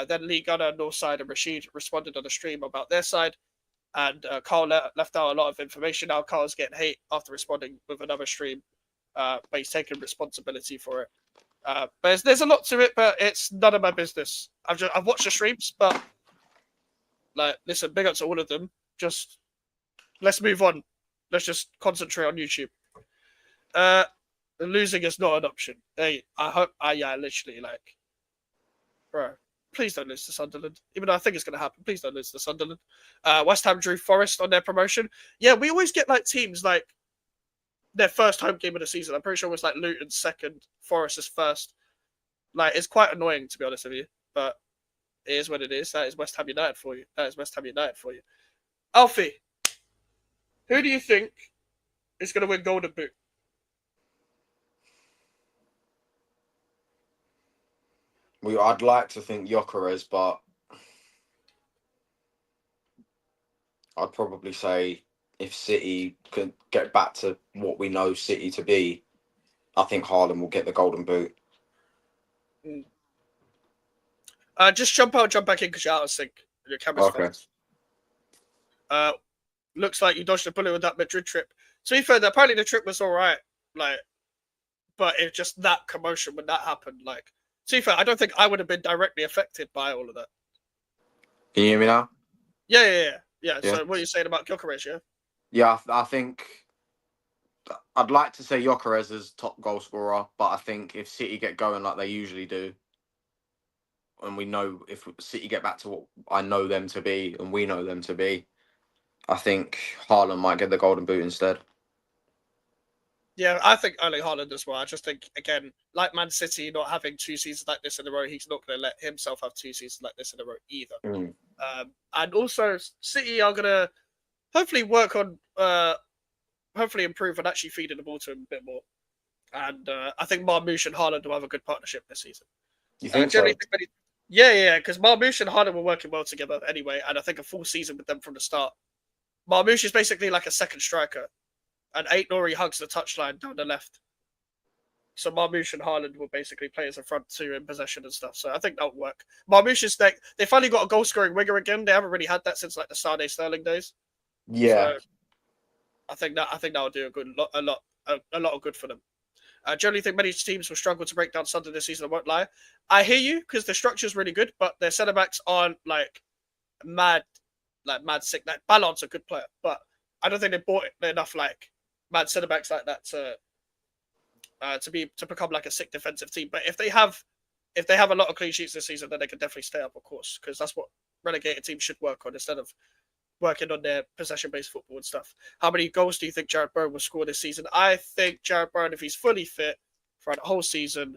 Then Lee Gunner, Northside, and Rashid responded on the stream about their side, and Carl left out a lot of information. Now Carl's getting hate after responding with another stream, but he's taking responsibility for it. But there's a lot to it, but it's none of my business. I've watched the streams, but listen, big up to all of them. Just let's move on. Let's just concentrate on YouTube. Losing is not an option. Hey, I hope. Literally, bro, please don't lose to Sunderland. Even though I think it's going to happen, please don't lose to Sunderland. West Ham drew Forest on their promotion. Yeah, we always get teams their first home game of the season. I'm pretty sure it was like Luton's second, Forest's first. Like, it's quite annoying, to be honest with you, but it is what it is. That is West Ham United for you. Alfie, who do you think is going to win Golden Boot? I'd like to think Gyökeres, but I'd probably say if City can get back to what we know City to be, I think Haaland will get the Golden Boot. Just jump out, jump back in because you're out of sync. Your camera's fine. Looks like you dodged a bullet with that Madrid trip. To be fair, apparently the trip was all right, like, but it's just that commotion when that happened. Like, to be fair, I don't think I would have been directly affected by all of that. Can you hear me now? Yeah. So what are you saying about Gyökeres, yeah? Yeah, I think I'd like to say Gyökeres is top goal scorer, but I think if City get going like they usually do, and we know if City get back to what I know them to be and we know them to be, I think Haaland might get the Golden Boot instead. Yeah, I think Erling Haaland as well. I just think, again, like Man City not having 2 seasons like this in a row, he's not going to let himself have 2 seasons like this in a row either. And also, City are going to hopefully work on, hopefully improve on actually feeding the ball to him a bit more. And I think Marmoush and Haaland will have a good partnership this season. You think so? Yeah, because Marmoush and Haaland were working well together anyway, and I think a full season with them from the start. Marmoush is basically like a second striker, and Aït-Nouri hugs the touchline down the left. So Marmoush and Haaland will basically play as a front two in possession and stuff. So I think that'll work. Marmoush is they finally got a goal scoring winger again. They haven't really had that since like the Sane Sterling days. Yeah, so I think that'll do a lot of good for them. I generally think many teams will struggle to break down Sunderland this season. I won't lie. I hear you because the structure is really good, but their centre backs aren't like mad sick. Like Ballon's a good player, but I don't think they bought enough like mad centre backs like that to become like a sick defensive team. But if they have a lot of clean sheets this season, then they can definitely stay up, of course, because that's what relegated teams should work on instead of working on their possession-based football and stuff. How many goals do you think Jarrod Bowen will score this season? I think Jarrod Bowen, if he's fully fit for the whole season,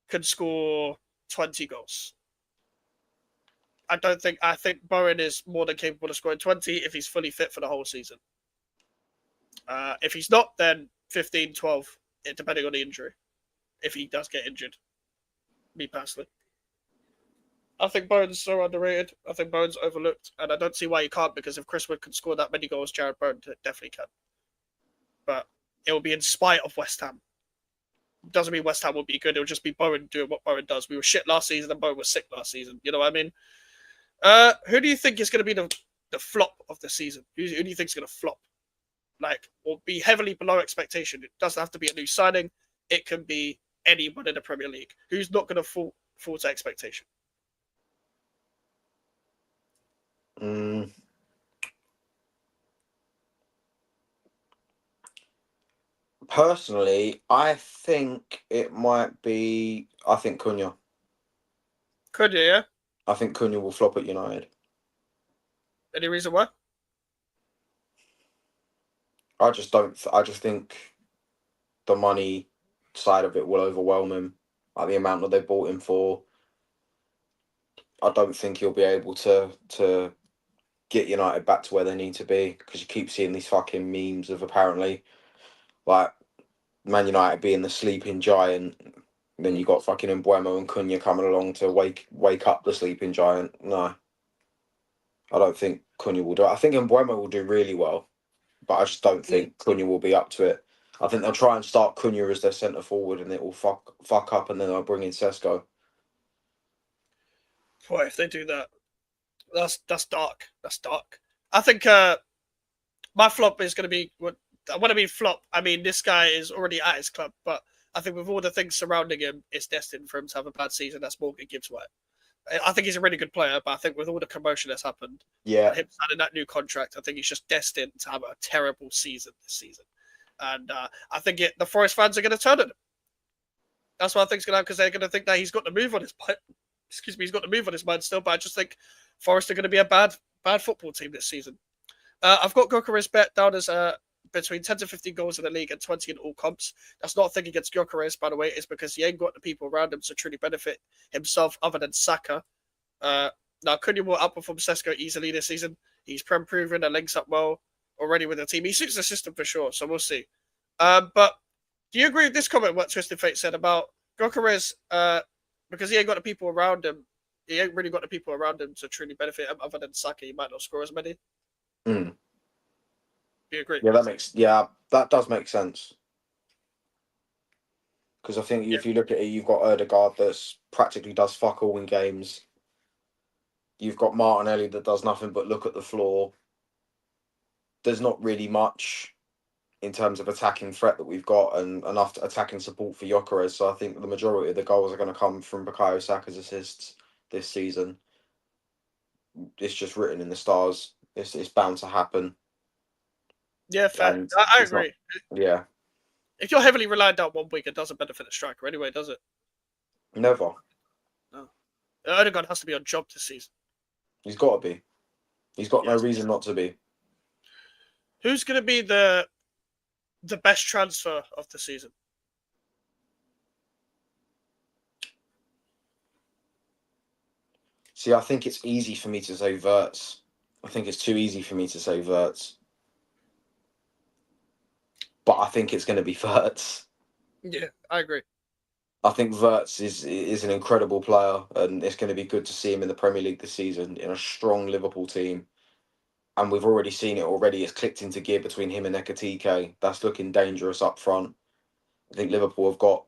can score 20 goals. I think Bowen is more than capable of scoring 20 if he's fully fit for the whole season. If he's not, then 15, 12, depending on the injury. If he does get injured. Me personally. I think Bowen's so underrated. I think Bowen's overlooked. And I don't see why he can't, because if Chris Wood can score that many goals, Jarrod Bowen definitely can. But it will be in spite of West Ham. Doesn't mean West Ham will be good. It will just be Bowen doing what Bowen does. We were shit last season and Bowen was sick last season. You know what I mean? Who do you think is going to be the flop of the season? Who do you think is going to flop? Like, or be heavily below expectation? It doesn't have to be a new signing. It can be anyone in the Premier League. Who's not going to fall to expectation? Personally, I think it might be. I think Cunha. Could you, yeah? I think Cunha will flop at United. Any reason why? I just think the money side of it will overwhelm him. Like the amount that they bought him for. I don't think he'll be able to get United back to where they need to be, because you keep seeing these fucking memes of apparently like Man United being the sleeping giant. Then you got fucking Mbeumo and Cunha coming along to wake up the sleeping giant. No, I don't think Cunha will do it. I think Mbeumo will do really well, but I just don't think Cunha will be up to it. I think they'll try and start Cunha as their centre forward, and it will fuck up, and then they'll bring in Sesko. Boy, if they do that, that's dark. That's dark. I think my flop is going to be. When I mean flop, I mean this guy is already at his club, but I think with all the things surrounding him, it's destined for him to have a bad season. That's Morgan Gibbs-White. I think he's a really good player, but I think with all the commotion that's happened, yeah, him signing that new contract, I think he's just destined to have a terrible season this season. And I think the Forest fans are going to turn on him. That's what I think is going to happen, because they're going to think that he's got the move on his mind. He's got the move on his mind still, but I just think Forest are going to be a bad football team this season. I've got Gyökeres bet down as between 10 to 15 goals in the league and 20 in all comps. That's not a thing against Gyökeres, by the way. It's because he ain't got the people around him to truly benefit himself other than Saka. Now, Cunha will outperform Sesko easily this season. He's proven and links up well already with the team. He suits the system for sure, so we'll see. But do you agree with this comment, what Twisted Fate said about Gyökeres, because he ain't got the people around him, he ain't really got the people around him to truly benefit him other than Saka, he might not score as many? Mm. Do you agree? Yeah, that does make sense. Because I think if you look at it, you've got Ødegaard that's practically does fuck all in games. You've got Martinelli that does nothing but look at the floor. There's not really much in terms of attacking threat that we've got and enough attacking support for Gyökeres. So I think the majority of the goals are going to come from Bukayo Saka's assists this season. It's just written in the stars. It's bound to happen. Yeah, fair. I agree. Yeah. If you're heavily reliant on one week, it doesn't benefit the striker anyway, does it? Never. No. Ødegaard has to be on job this season. He's got to be. He's got no reason not to be. Who's going to be the best transfer of the season? See, I think it's easy for me to say Wirtz. I think it's too easy for me to say Wirtz. But I think it's going to be Wirtz. Yeah, I agree. I think Wirtz is an incredible player, and it's going to be good to see him in the Premier League this season in a strong Liverpool team. And we've already seen it already. It's clicked into gear between him and Ekitike. That's looking dangerous up front. I think Liverpool have got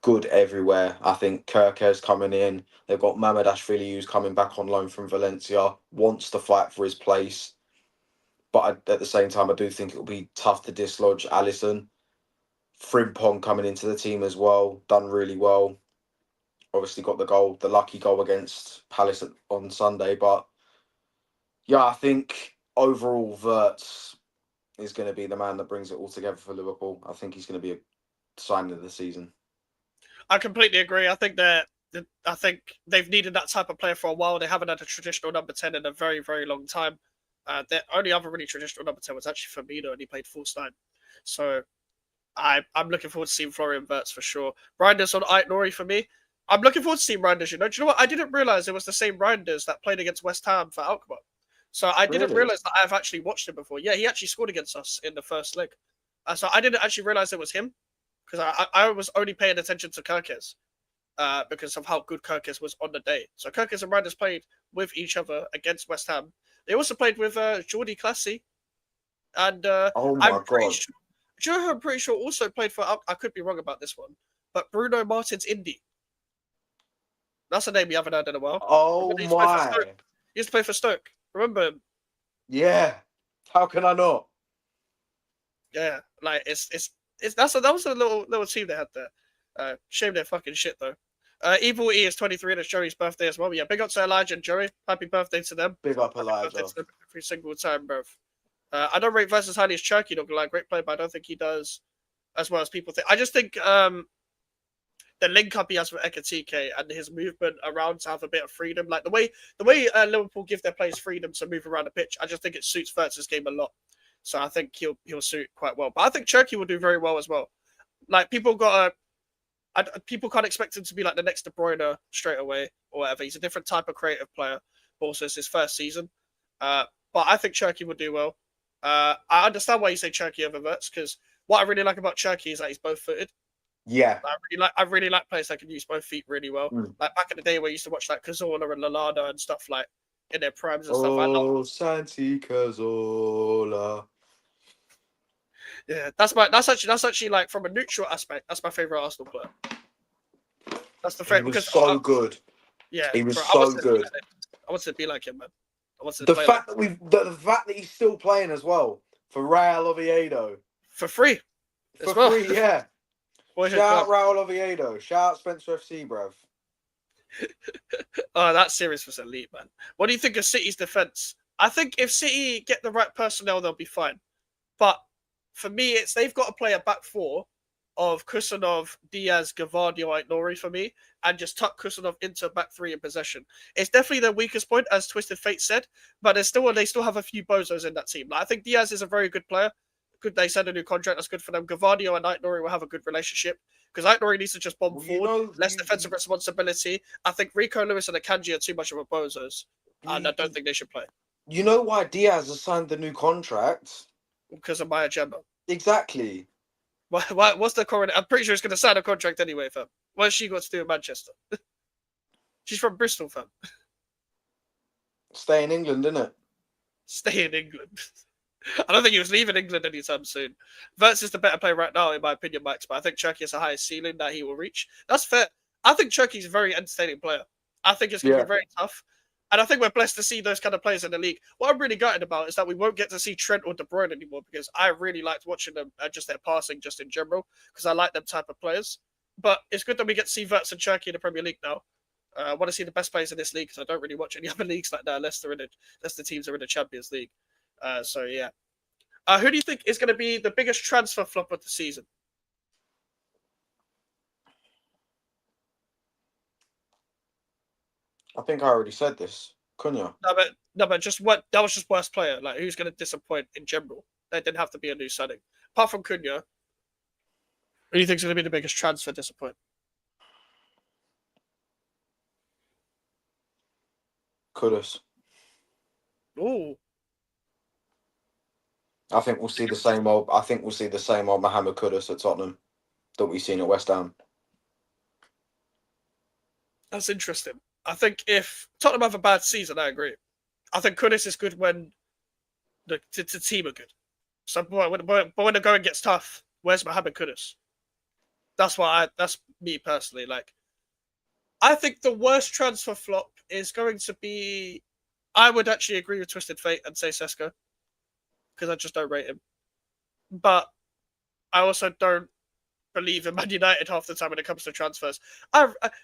good everywhere. I think Kerkez coming in. They've got Mamardashvili, who's coming back on loan from Valencia, wants to fight for his place. But at the same time, I do think it'll be tough to dislodge Alisson. Frimpong coming into the team as well, done really well. Obviously got the lucky goal against Palace on Sunday. But yeah, I think overall Wirtz is going to be the man that brings it all together for Liverpool. I think he's going to be a signing of the season. I completely agree. I think they've needed that type of player for a while. They haven't had a traditional number 10 in a very, very long time. The only other really traditional number 10 was actually Firmino, and he played false 9. So I'm looking forward to seeing Florian Wirtz for sure. Reinders on Aït-Nouri for me. I'm looking forward to seeing Reinders. Do you know what? I didn't realize it was the same Reinders that played against West Ham for Alkmaar. So I didn't realize that I've actually watched him before. Yeah, he actually scored against us in the first leg. So I didn't actually realize it was him, because I was only paying attention to Kerkez because of how good Kerkez was on the day. So Kerkez and Reinders played with each other against West Ham. They also played with Jordi Clasie. And oh my God. Sure, do you know who I'm pretty sure also played for, I could be wrong about this one, but Bruno Martins Indy. That's a name you haven't heard in a while. Oh my. He used to play for Stoke. Remember him? Yeah. How can I not? Yeah, like that was a little team they had there. Shame they're fucking shit though. Evil E is 23 and it's Joey's birthday as well. Yeah, big up to Elijah and Joey. Happy birthday to them. Big up Elijah. Every single time, bro. I don't rate versus highly as Cherki, not gonna lie, great player, but I don't think he does as well as people think. I just think the link up he has with Ekitike and his movement around to have a bit of freedom, like the way Liverpool give their players freedom to move around the pitch, I just think it suits Wirtz's game a lot. So I think he'll suit quite well. But I think Cherki will do very well as well. Like people can't expect him to be like the next De Bruyne straight away or whatever. He's a different type of creative player. But also it's his first season. But I think Cherki will do well. I understand why you say Cherki over Wirtz, because what I really like about Cherki is that he's both-footed. Yeah. I really like players that can use both feet really well. Like back in the day where I used to watch like Cazorla and Lallana and stuff like in their primes and stuff. Oh, Santi Cazorla. Yeah, that's actually like from a neutral aspect, that's my favorite Arsenal player. That's the favorite because so good. Yeah, he was so good. I wanted to be like him, man. The fact that he's still playing as well for Real Oviedo for free. For free, yeah. Shout out Real Oviedo. Shout out Spencer FC, bruv. Oh, that series was elite, man. What do you think of City's defense? I think if City get the right personnel, they'll be fine. But for me, they've got to play a back four of Kusanov, Diaz, Gavardio, Aït-Nouri for me, and just tuck Kusanov into back three in possession. It's definitely their weakest point, as Twisted Fate said, but they still have a few bozos in that team. Like, I think Diaz is a very good player. good they signed a new contract. That's good for them. Gavardio and Ait Nori will have a good relationship because Ait Nori needs to just bomb forward, less defensive responsibility. I think Rico Lewis and Akanji are too much of a bozos, and I don't think they should play. You know why Diaz has signed the new contract? Because of Maya Jemba. Exactly. What's the current? I'm pretty sure he's going to sign a contract anyway, fam. What's she got to do in Manchester? She's from Bristol, fam. Stay in England, innit? Stay in England. I don't think he was leaving England anytime soon. Wirtz is the better player right now, in my opinion, Max, but I think Cherki has the highest ceiling that he will reach. That's fair. I think Cherki's a very entertaining player. I think it's going to be very tough. And I think we're blessed to see those kind of players in the league. What I'm really gutted about is that we won't get to see Trent or De Bruyne anymore because I really liked watching them and just their passing just in general because I like them type of players. But it's good that we get to see Wirtz and Cherki in the Premier League now. I want to see the best players in this league because I don't really watch any other leagues like that unless the teams are in the Champions League. So yeah. Who do you think is going to be the biggest transfer flop of the season? I think I already said this. Cunha. No, but just what that was just worst player. Like who's going to disappoint in general? There didn't have to be a new signing. Apart from Cunha, who do you think is going to be the biggest transfer disappointment? Kudus. Ooh. I think we'll see the same old. I think we'll see the same old Mohamed Kudus at Tottenham that we've seen at West Ham. That's interesting. I think if Tottenham have a bad season, I agree. I think Kudus is good when the team are good. So, but when the going gets tough, where's Mohamed Kudus? That's me personally. Like, I think the worst transfer flop is going to be. I would actually agree with Twisted Fate and say Sesko because I just don't rate him. But I also don't believe in Man United half the time when it comes to transfers.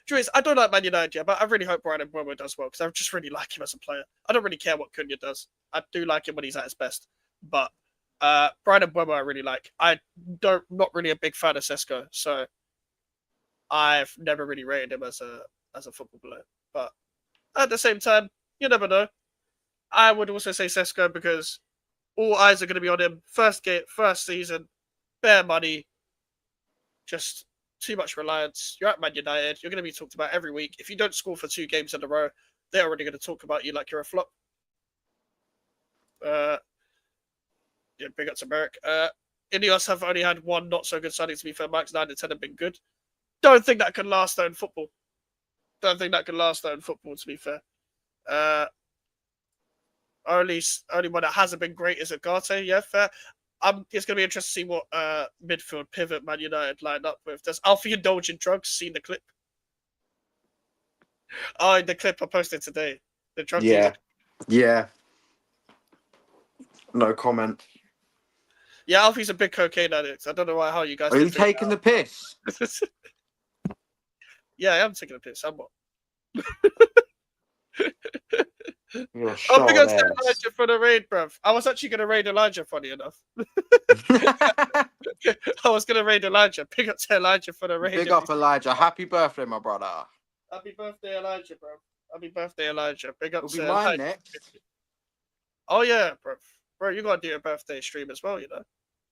Julius, I don't like Man United yet, but I really hope Bryan Mbeumo does well because I just really like him as a player. I don't really care what Cunha does. I do like him when he's at his best. But Bryan Mbeumo I really like. Not really a big fan of Sesko, so I've never really rated him as a football player. But at the same time, you never know. I would also say Sesko because all eyes are going to be on him. First season, bare money. Just too much reliance. You're at Man United. You're going to be talked about every week. If you don't score for 2 games in a row, they're already going to talk about you like you're a flop. Big up to Merrick. Ineos have only had one not so good signing, to be fair. Max 9 and 10 have been good. Don't think that can last though in football. To be fair. Only one that hasn't been great is Agate. Yeah, fair. It's going to be interesting to see what midfield pivot Man United line up with. Does Alfie indulge in drugs? Seen the clip? Oh, the clip I posted today. The drug dealer. Yeah. No comment. Yeah, Alfie's a big cocaine addict. I don't know how you guys... Are you taking the piss? Yeah, I am taking the piss. I'm not. You're I'm going to say Elijah for the raid, bruv. I was actually going to raid Elijah, funny enough. I was going to raid Elijah. Big up to Elijah for the raid. Big up Elijah. Happy birthday, my brother. Happy birthday, Elijah, bro. Happy birthday, Elijah. Big up It'll to be mine Elijah. next. Oh, yeah, bro. Bro, you got to do a birthday stream as well, you know.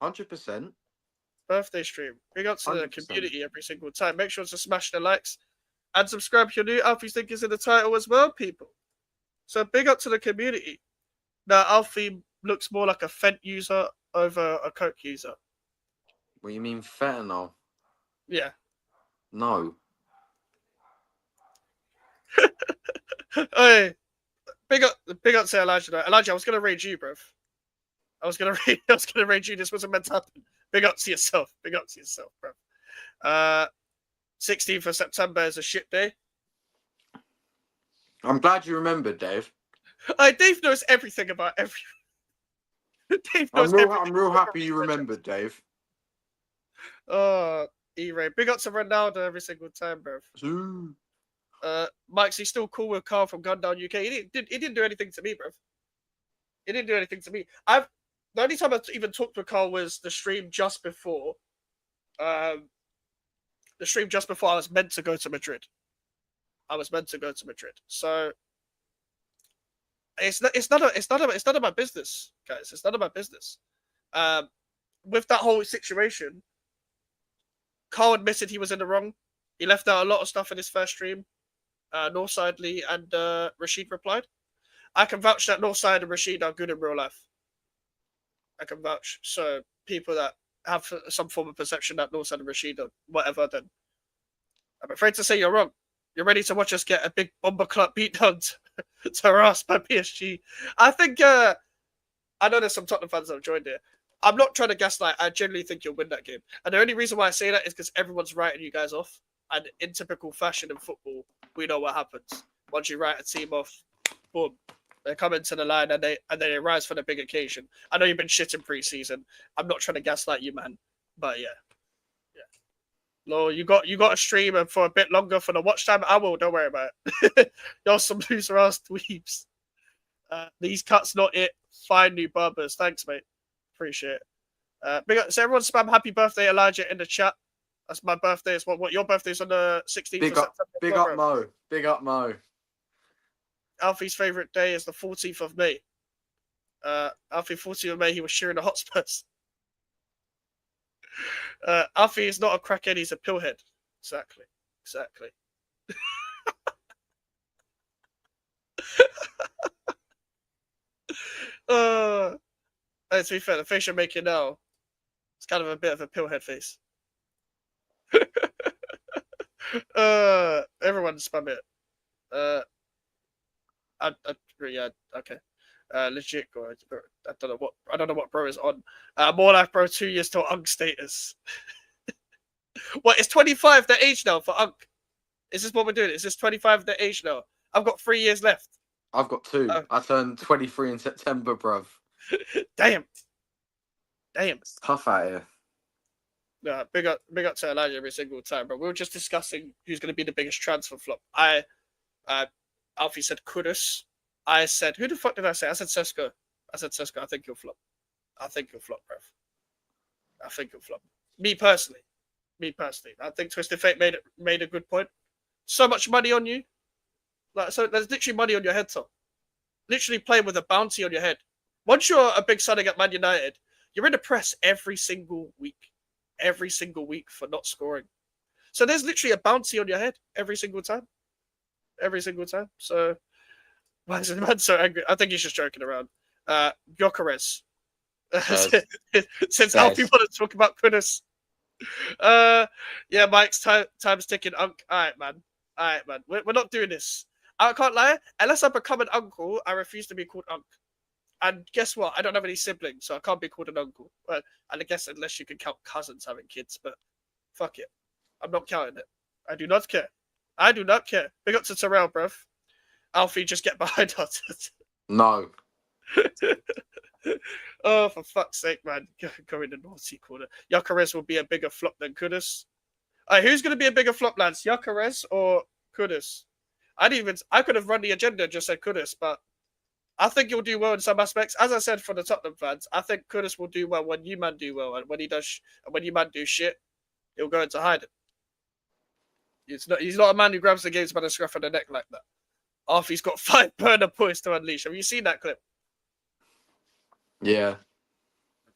100%. Birthday stream. Big up to 100%. the community every single time. Make sure to smash the likes and subscribe if you're new. Alfie think is in the title as well, people. So big up to the community. Now, Alfie looks more like a Fent user over a Coke user. What you mean fentanyl? Yeah. No. Hey, big up to Elijah. Though. Elijah, I was gonna raid you, bruv. I was gonna raid you. This wasn't meant to happen. Big up to yourself, bruv. 16th of September is a shit day. I'm glad you remembered, Dave. Dave knows everything about everything. Dave knows I'm real happy you remembered, Dave. E-Ray. Big up to Ronaldo every single time, bruv. Mike's he's still cool with Carl from Gundown UK. He didn't do anything to me, bruv. He didn't do anything to me. The only time I even talked with Carl was the stream just before. I was meant to go to Madrid. So it's none of my business, guys. It's none of my business. with that whole situation, Carl admitted he was in the wrong. He left out a lot of stuff in his first stream. Northside Lee and Rashid replied. I can vouch that Northside and Rashid are good in real life. I can vouch. So people that have some form of perception that Northside and Rashid are whatever, then I'm afraid to say you're wrong. You're ready to watch us get a big bomber club beat down to harass by PSG. I think, I know there's some Tottenham fans that have joined here. I'm not trying to gaslight. I genuinely think you'll win that game. And the only reason why I say that is because everyone's writing you guys off. And in typical fashion in football, we know what happens. Once you write a team off, boom, they come into the line and they rise for the big occasion. I know you've been shit in pre-season. I'm not trying to gaslight you, man. But yeah. No, you got a stream and for a bit longer for the watch time. I will, don't worry about it. You're some loser ass dweebs. These cuts not it. Fine new barbers. Thanks, mate. Appreciate it. So everyone spam happy birthday Elijah in the chat. That's my birthday. It's what your birthday is on the 16th of September. Big up Mo. Big up Mo. Alfie's favourite day is the 14th of May. Alfie, 14th of May, he was shearing the Hotspurs. Alfie is not a crackhead, he's a pillhead. Exactly. To be fair, the face you're making now, it's kind of a bit of a pillhead face. Everyone spam it. Yeah, okay. Legit, bro. I don't know what bro is on. More life, bro. 2 years till Unk status. What is 25 the age now for Unk? Is this what we're doing? Is this 25 the age now? I've got 3 years left. I've got 2. I turned 23 in September, bruv. Damn. It's tough out here. No, big up to Elijah every single time, bro. We were just discussing who's going to be the biggest transfer flop. Alfie said Kudus. I said, who the fuck did I say? I said Sesko. I think he'll flop. Bruv. I think he'll flop. Me personally. I think Twisted Fate made a good point. So much money on you. So there's literally money on your head, Tom. Literally playing with a bounty on your head. Once you're a big signing at Man United, you're in the press every single week for not scoring. So there's literally a bounty on your head every single time. So why is the man so angry? I think he's just joking around. Gyökeres. Since Alfie wanted to talk about Kudus. Yeah, Mike's time's ticking. All right, man. We're not doing this. I can't lie. Unless I become an uncle, I refuse to be called Unk. And guess what? I don't have any siblings, so I can't be called an uncle. Well, and I guess unless you can count cousins having kids, but fuck it. I'm not counting it. I do not care. Big up to Terrell, bruv. Alfie, just get behind us. No. Oh, for fuck's sake, man. Go in the naughty corner. Gyökeres will be a bigger flop than Kudus. Who's going to be a bigger flop, lads? Gyökeres or Kudus? I could have run the agenda and just said Kudus, but I think he'll do well in some aspects. As I said for the Tottenham fans, I think Kudus will do well when you man do well, and when you man do shit, he'll go into hiding. He's not a man who grabs the games by the scruff of the neck like that. After he's got 5 burner points to unleash. Have you seen that clip? Yeah.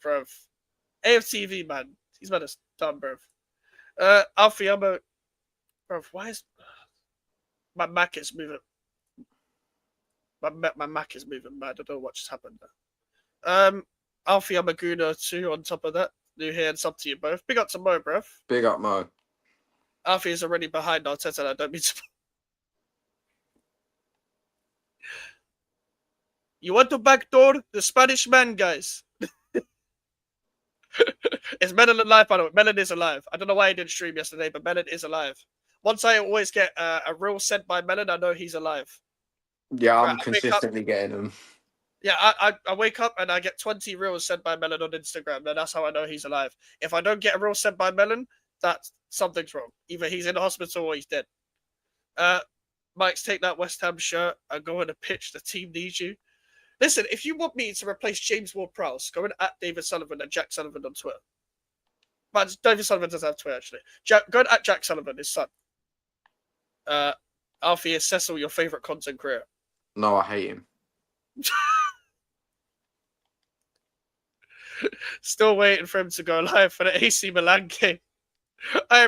Bruv. AFTV, man. He's mad as dumb, bruv. Alfie, bruv, why is... My Mac is moving. My Mac is moving mad. I don't know what just happened there. Alfie, I'm a Gooner too on top of that. New here and sub to you both. Big up to Mo, bruv. Big up, Mo. Alfie is already behind Arteta, and I don't mean to... You want to backdoor the Spanish man, guys? Is Melon alive, by the way? Melon is alive. I don't know why he didn't stream yesterday, but Melon is alive. Once I always get a reel sent by Melon, I know he's alive. Yeah, I'm consistently getting them. Yeah, I wake up and I get 20 reels sent by Melon on Instagram, and that's how I know he's alive. If I don't get a reel sent by Melon, that's something's wrong. Either he's in the hospital or he's dead. Mike's take that West Ham shirt and go on a pitch. The team needs you. Listen, if you want me to replace James Ward-Prowse, go in at David Sullivan and Jack Sullivan on Twitter. But David Sullivan doesn't have Twitter, actually. Go in at Jack Sullivan, his son. Alfie, is Cecil your favourite content creator? No, I hate him. Still waiting for him to go live for the AC Milan game.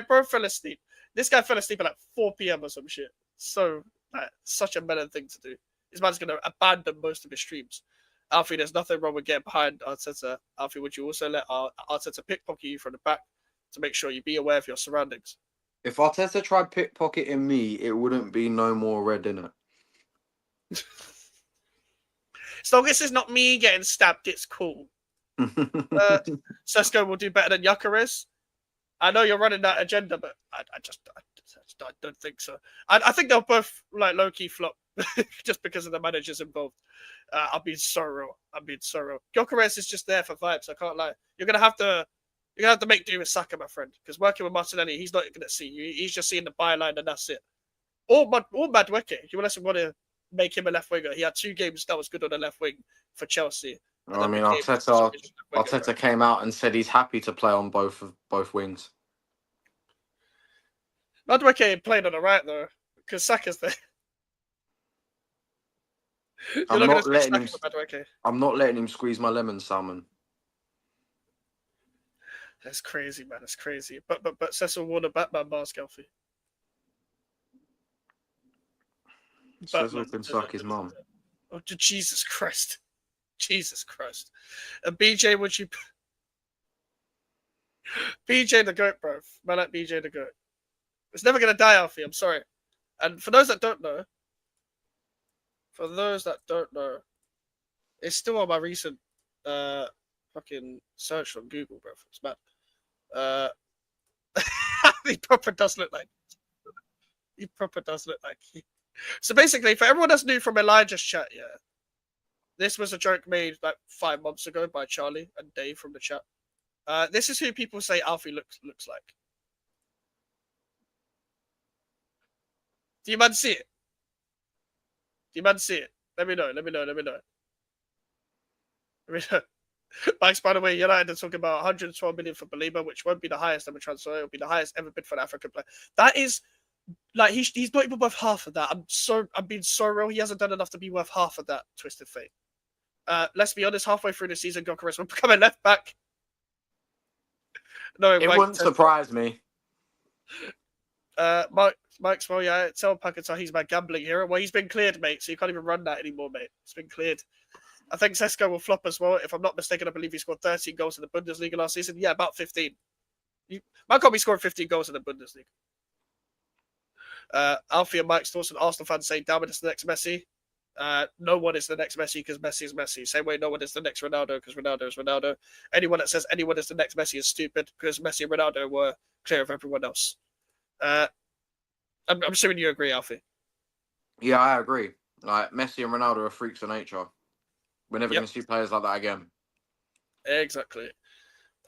Bro fell asleep. This guy fell asleep at like 4 p.m. or some shit. So, like, such a melon thing to do. This man's going to abandon most of his streams. Alfie, there's nothing wrong with getting behind Arteta. Alfie, would you also let Arteta pickpocket you from the back to make sure you be aware of your surroundings? If Arteta tried pickpocketing me, it wouldn't be no more red in it. As long as it's not me getting stabbed, it's cool. Sesko will do better than Gyökeres. I know you're running that agenda, but I don't think so. I think they'll both like low-key flop just because of the managers involved. I'm being so real. Gyökeres is just there for vibes. I can't lie. You're gonna have to make do with Saka, my friend, because working with Martinelli, he's not gonna see you. He's just seeing the byline and that's it. Or Madueke. You want to make him a left winger. He had 2 games that was good on the left wing for Chelsea. I mean, Arteta came out and said he's happy to play on both wings. Madueke played on the right though, because Saka's there. I'm not letting him squeeze my lemon, Salmon. That's crazy, man. That's crazy. But Cecil wore the Batman mask, Alfie. Cecil can suck his mum. Oh, Jesus Christ. Jesus Christ. And BJ, would you... BJ the GOAT, bro. Man, like BJ the GOAT. It's never going to die, Alfie. I'm sorry. And for those that don't know, it's still on my recent fucking search on Google, bro. It's mad. He proper does look like... So basically, for everyone that's new from Elijah's chat, yeah, this was a joke made like 5 months ago by Charlie and Dave from the chat. This is who people say Alfie looks like. Do you man see it? Let me know. Mike's, by the way, United are talking about 112 million for Belieber, which won't be the highest ever transfer. It'll be the highest ever bid for an African player. That is, like, he's not even worth half of that. I'm being so real. He hasn't done enough to be worth half of that, Twisted Fate. Let's be honest, halfway through the season, Gyökeres will become a left back. No, it wouldn't surprise me. Mike's, well, yeah, tell Paquetá he's my gambling hero. Well, he's been cleared, mate, so you can't even run that anymore, mate. It's been cleared. I think Sesko will flop as well. If I'm not mistaken, I believe he scored 13 goals in the Bundesliga last season. Yeah, about 15. Man can't be scoring 15 goals in the Bundesliga. Alfie and Mike Stawson, Arsenal fans say Dalman is the next Messi. No one is the next Messi because Messi is Messi. Same way no one is the next Ronaldo because Ronaldo is Ronaldo. Anyone that says anyone is the next Messi is stupid because Messi and Ronaldo were clear of everyone else. I'm assuming you agree, Alfie. Yeah, I agree. Like, Messi and Ronaldo are freaks of nature. We're never going to see players like that again. Exactly.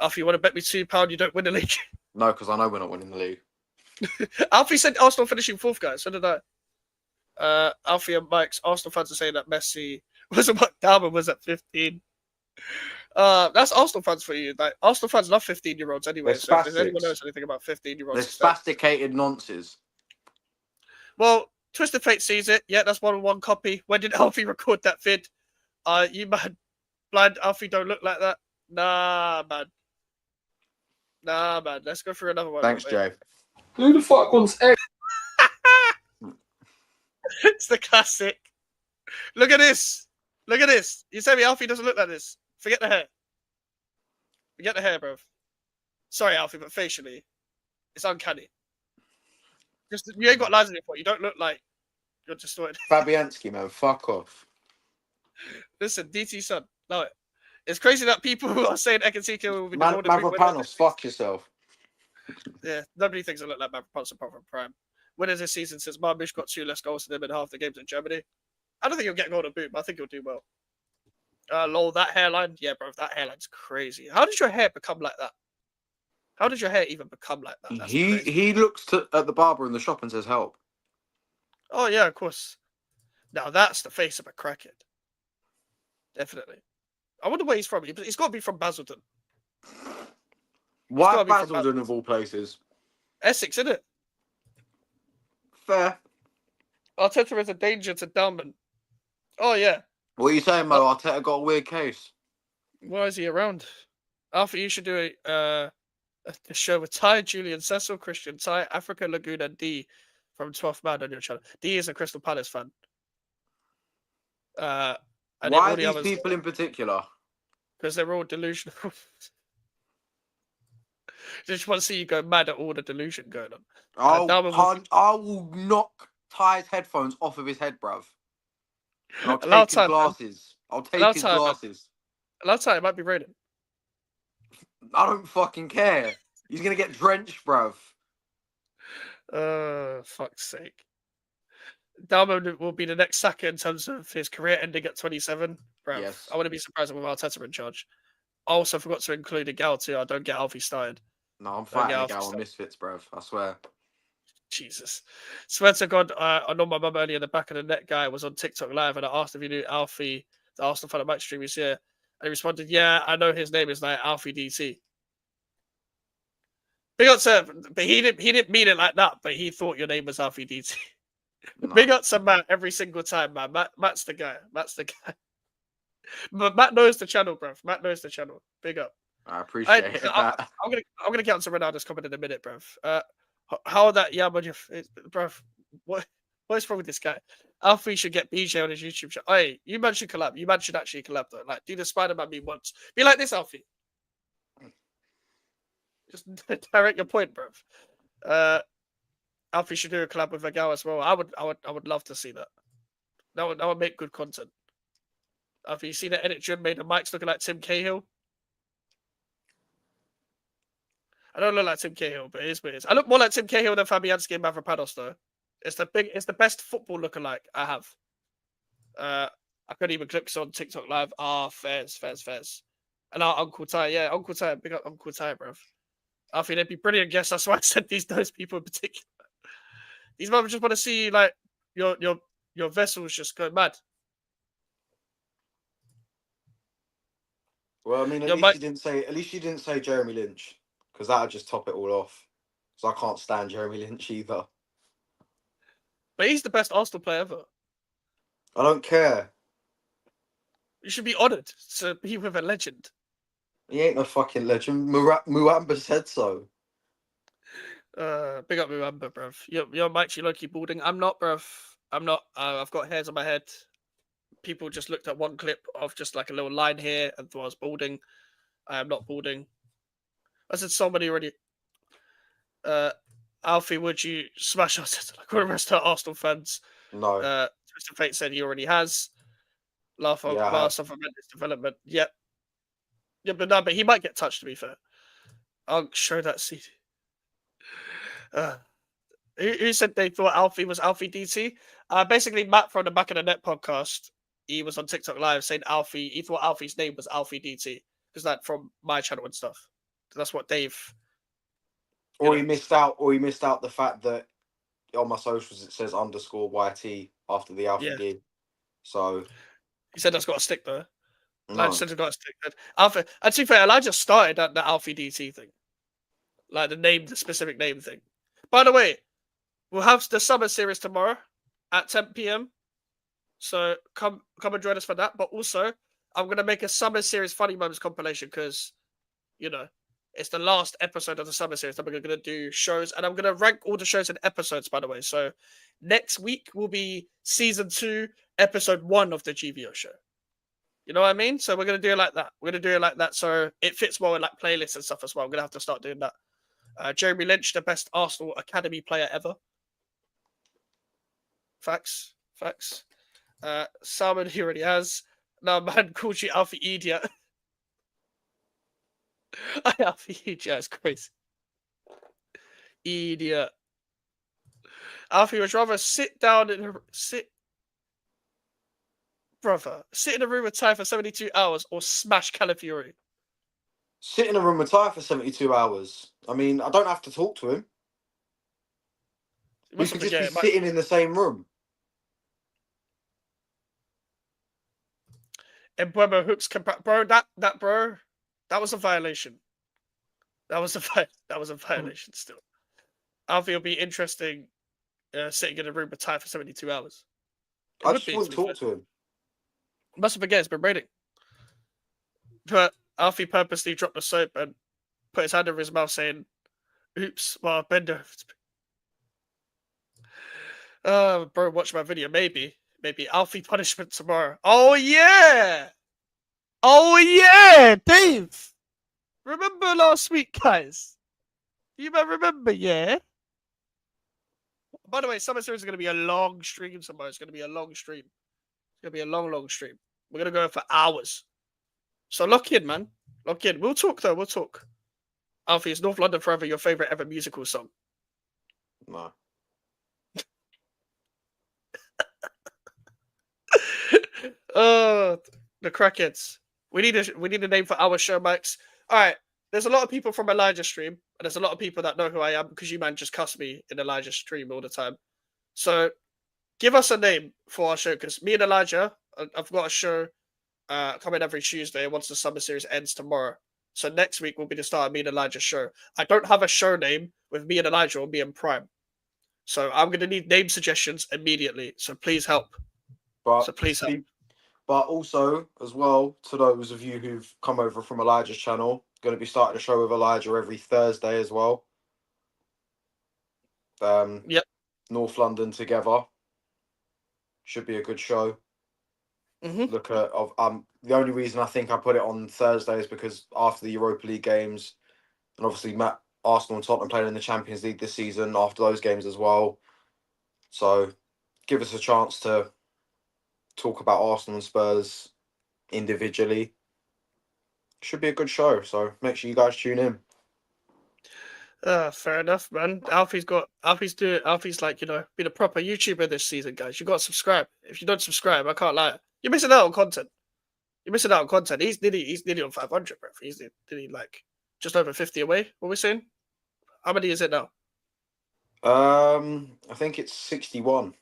Alfie, you want to bet me £2 you don't win the league? No, because I know we're not winning the league. Alfie said Arsenal finishing 4th, guys. So did I. Alfie and Mike's Arsenal fans are saying that Messi wasn't what Dalman was at 15. That's Arsenal fans for you. Like, Arsenal fans love 15-year-olds anyway. So if anyone knows anything about 15-year-olds, they're spasticated nonces. Well, Twisted Fate sees it. Yeah, that's 1-on-1 copy. When did Alfie record that vid? You man, blind Alfie don't look like that. Nah, man. Let's go through another one. Thanks, Jay. Who the fuck wants egg? It's the classic. Look at this. You say me Alfie doesn't look like this. Forget the hair, bro. Sorry, Alfie, but facially, it's uncanny. Just you ain't got lines in it for. You don't look like you're distorted. Fabianski, man, fuck off. Listen, DT son, no, it's crazy that people who are saying Ekatike will be Mavropanos, fuck yourself. Yeah, nobody thinks I look like Mavropanos apart from Prime. Winners this season since Marbish got 2 less goals than him in half the games in Germany. I don't think he'll get Golden Boot, but I think he'll do well. Lol, that hairline, yeah, bro, that hairline's crazy. How did your hair become like that? How did your hair even become like that? That's he looks at the barber in the shop and says, help. Oh, yeah, of course. Now, that's the face of a crackhead. Definitely. I wonder where he's from. He's got to be from Basildon. Why Basildon of all places? Essex, isn't it? Fair. Arteta is a danger to Dalman. Oh, yeah. What are you saying, Mo? Arteta got a weird case. Why is he around? Alfie, you should do a show with Ty, Julian, Cecil, Christian, Ty, Africa, Laguna, D from 12th Man on your channel. D is a Crystal Palace fan. And why are these people in particular? Because they're all delusional. Just want to see you go mad at all the delusion going on. I will knock Ty's headphones off of his head, bruv. And I'll take his glasses. I'll take his glasses. Last time it might be raining. I don't fucking care. He's gonna get drenched, bruv. Fuck's sake. Dalman will be the next Saka in terms of his career ending at 27. Bruv. Yes. I wouldn't be surprised with Arteta in charge. I also forgot to include a Gal too. I don't get Alfie started. No, I'm fighting a Gal on Misfits, bruv. I swear. Jesus. Swear to God, I know my mum earlier, the back of the net guy was on TikTok Live, and I asked if he knew Alfie, the Arsenal fan of Match Stream this year. And he responded, yeah, I know his name is like Alfie DT. Big up to, but he didn't mean it like that, but he thought your name was Alfie DT. No. Big up to Matt every single time, man. Matt's the guy. Matt's the guy. But Matt knows the channel, bruv. Matt knows the channel. Big up. I appreciate it. I'm gonna get onto Ronaldo's comment in a minute, bruv. How that bruv? What is wrong with this guy? Alfie should get BJ on his YouTube channel. Hey, you man should collab. You man should actually collab though. Like, do the Spider-Man meme once. Be like this, Alfie. Just direct your point, bruv. Alfie should do a collab with Vagal as well. I would love to see that. That would make good content. Alfie, you see that edit Jun made the mics looking like Tim Cahill? I don't look like Tim Cahill, but it is what it is. I look more like Tim Cahill than Fabianski and Mavropanos, though. It's the best football lookalike I have. I couldn't even click on TikTok Live. Fairs. And our Uncle Ty, yeah, Uncle Ty, big up Uncle Ty, bruv. Alfie, they'd be brilliant guests. That's why I said those people in particular. These mums just want to see like your vessels just go mad. Well, I mean, at least you didn't say Jeremy Lynch, because that would just top it all off. So I can't stand Jeremy Lynch either. But he's the best Arsenal player ever. I don't care. You should be honoured to be with a legend. He ain't no fucking legend. Muamba said so. Big up Muamba, bruv. You're Mike, you low-key balding. I'm not, bruv. I'm not. I've got hairs on my head. People just looked at one clip of just like a little line here and thought I was balding. I am not balding. I said somebody already. Alfie, would you smash us like all the rest of our Arsenal fans? No. Mr. Fate said he already has. Laugh on Mars of Mendes development. Yep. Yeah, but he might get touched, to be fair. I'll show that CD. Who said they thought Alfie was Alfie DT? Basically, Matt from the Back of the Net podcast, he was on TikTok Live saying he thought Alfie's name was Alfie DT. Because that from my channel and stuff. That's what Dave... He missed out the fact that on my socials it says _YT after the Alfie D. So... He said that's got a stick, though. No. Elijah said it's got a stick. Alfie, and to be fair, Elijah started at the Alfie DT thing. Like the specific name thing. By the way, we'll have the summer series tomorrow at 10 p.m. So come and join us for that. But also, I'm going to make a summer series funny moments compilation because, it's the last episode of the summer series. I'm going to do shows, and I'm going to rank all the shows in episodes, by the way. So next week will be season 2, episode 1 of the GVO show. You know what I mean? So we're going to do it like that. We're going to do it like that so it fits more in like playlists and stuff as well. I'm going to have to start doing that. Jeremy Lynch, the best Arsenal Academy player ever. Facts. Salmon, he already has. No, man called you Alfie Idiot. Alfie Idiot is crazy. Idiot. Alfie would rather sit in a room with Ty for 72 hours or smash Calafiori. Sit in a room with Ty for 72 hours. I mean, I don't have to talk to him. We could just be sitting in the same room. And Buemo hooks bro, that was a violation. That was a violation still. Alfie will be interesting sitting in a room with Ty for 72 hours. I just wouldn't talk to him. Mustn't forget it's been raining. But Alfie purposely dropped the soap and put his hand over his mouth saying, oops, well, bend over. Bro, watch my video. Maybe Alfie punishment tomorrow. Oh, yeah. Dave. Remember last week, guys? You might remember, yeah? By the way, Summer Series is going to be a long stream tomorrow. It's going to be a long stream. It's going to be a long stream. We're going to go for hours. So lock in, man. Lock in. We'll talk, though. We'll talk. Alfie, is North London Forever your favorite ever musical song? No. The crackheads. We need a name for our show, Max. All right. There's a lot of people from Elijah's stream, and there's a lot of people that know who I am because you man just cuss me in Elijah's stream all the time. So give us a name for our show, because me and Elijah, I've got a show coming every Tuesday once the summer series ends tomorrow. So next week will be the start of me and Elijah's show. I don't have a show name with me and Elijah or me and Prime. So I'm going to need name suggestions immediately. So please help. But also, as well, to those of you who've come over from Elijah's channel, going to be starting a show with Elijah every Thursday as well. Yep. North London together. Should be a good show. Mm-hmm. Look at the only reason I think I put it on Thursday is because after the Europa League games, and obviously Arsenal and Tottenham playing in the Champions League this season after those games as well. So give us a chance to talk about Arsenal and Spurs individually. Should be a good show, so make sure you guys tune in. Fair enough, man. Alfie's like, being a proper YouTuber this season, guys. You got to subscribe. If you don't subscribe, I can't lie. You're missing out on content. He's nearly on 500, bro. He's nearly like just over 50 away. What are we saying? How many is it now? I think it's 61.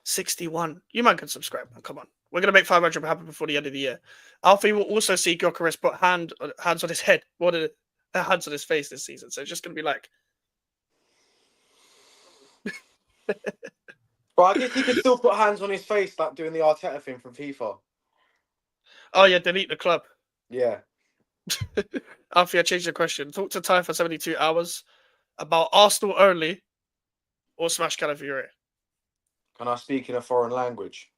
61. You man can subscribe. Come on. We're going to make 500 happen before the end of the year. Alfie will also see Gyökeres put hands on his head more than hands on his face this season. So it's just going to be like... But I guess he could still put hands on his face, like doing the Arteta thing from FIFA. Oh, yeah, delete the club. Yeah. Alfie, I changed the question. Talk to Ty for 72 hours about Arsenal only or Smash Calafiori. Can I speak in a foreign language?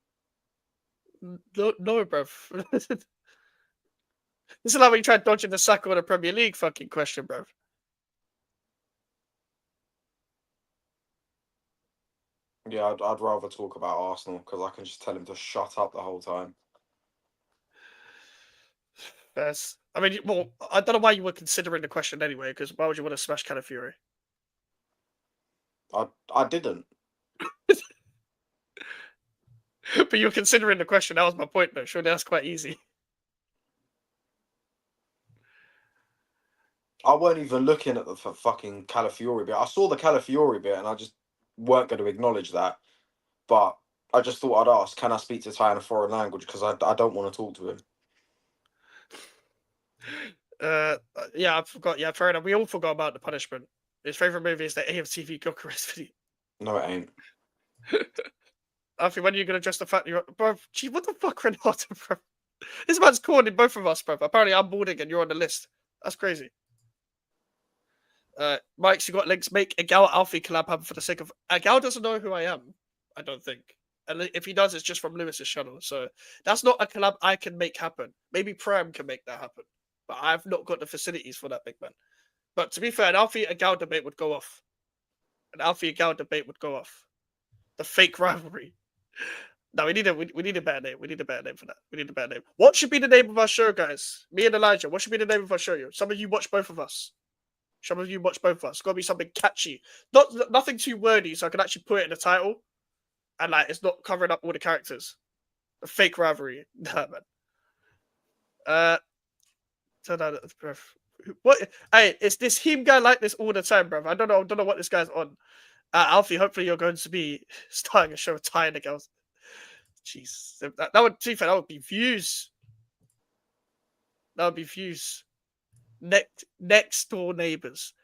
No, bruv. This is like when you try dodging the Saka or the Premier League fucking question, bruv. Yeah, I'd rather talk about Arsenal because I can just tell him to shut up the whole time. Yes. I mean, well, I don't know why you were considering the question anyway, because why would you want to smash Calafiori? I didn't. But you were considering the question. That was my point, though. Surely that's quite easy. I weren't even looking at the fucking Calafiori bit. I saw the Calafiori bit and I just weren't going to acknowledge that. But I just thought I'd ask, can I speak to Ty in a foreign language? Because I don't want to talk to him. Yeah, I forgot. Yeah, fair enough. We all forgot about the punishment. His favourite movie is the AFTV Gyökeres video. No, it ain't. Alfie, when are you going to address the fact you're... Bro, gee, what the fuck, Renato, bro? This man's cornered both of us, bro. Apparently I'm boarding and you're on the list. That's crazy. Mike's, you got links. Make a Gal Alfie collab happen for the sake of... Gal doesn't know who I am, I don't think. And if he does, it's just from Lewis's channel. So that's not a collab I can make happen. Maybe Prime can make that happen. But I've not got the facilities for that, big man. But to be fair, an Alfie and Gal debate would go off. An Alfie and Gal debate would go off. The fake rivalry. No, we need a better name. We need a better name for that. We need a better name. What should be the name of our show, guys? Me and Elijah. What should be the name of our show? Some of you watch both of us. Some of you watch both of us. It's got to be something catchy. Nothing too wordy, so I can actually put it in the title. And like, it's not covering up all the characters. The fake rivalry. Nah, man. What? Hey, it's this him guy like this all the time, bro. I don't know what this guy's on. Alfie, hopefully you're going to be starting a show with Ty and the girls. Jeez, that would, to be fair, that would be views. That would be views. Next door neighbors.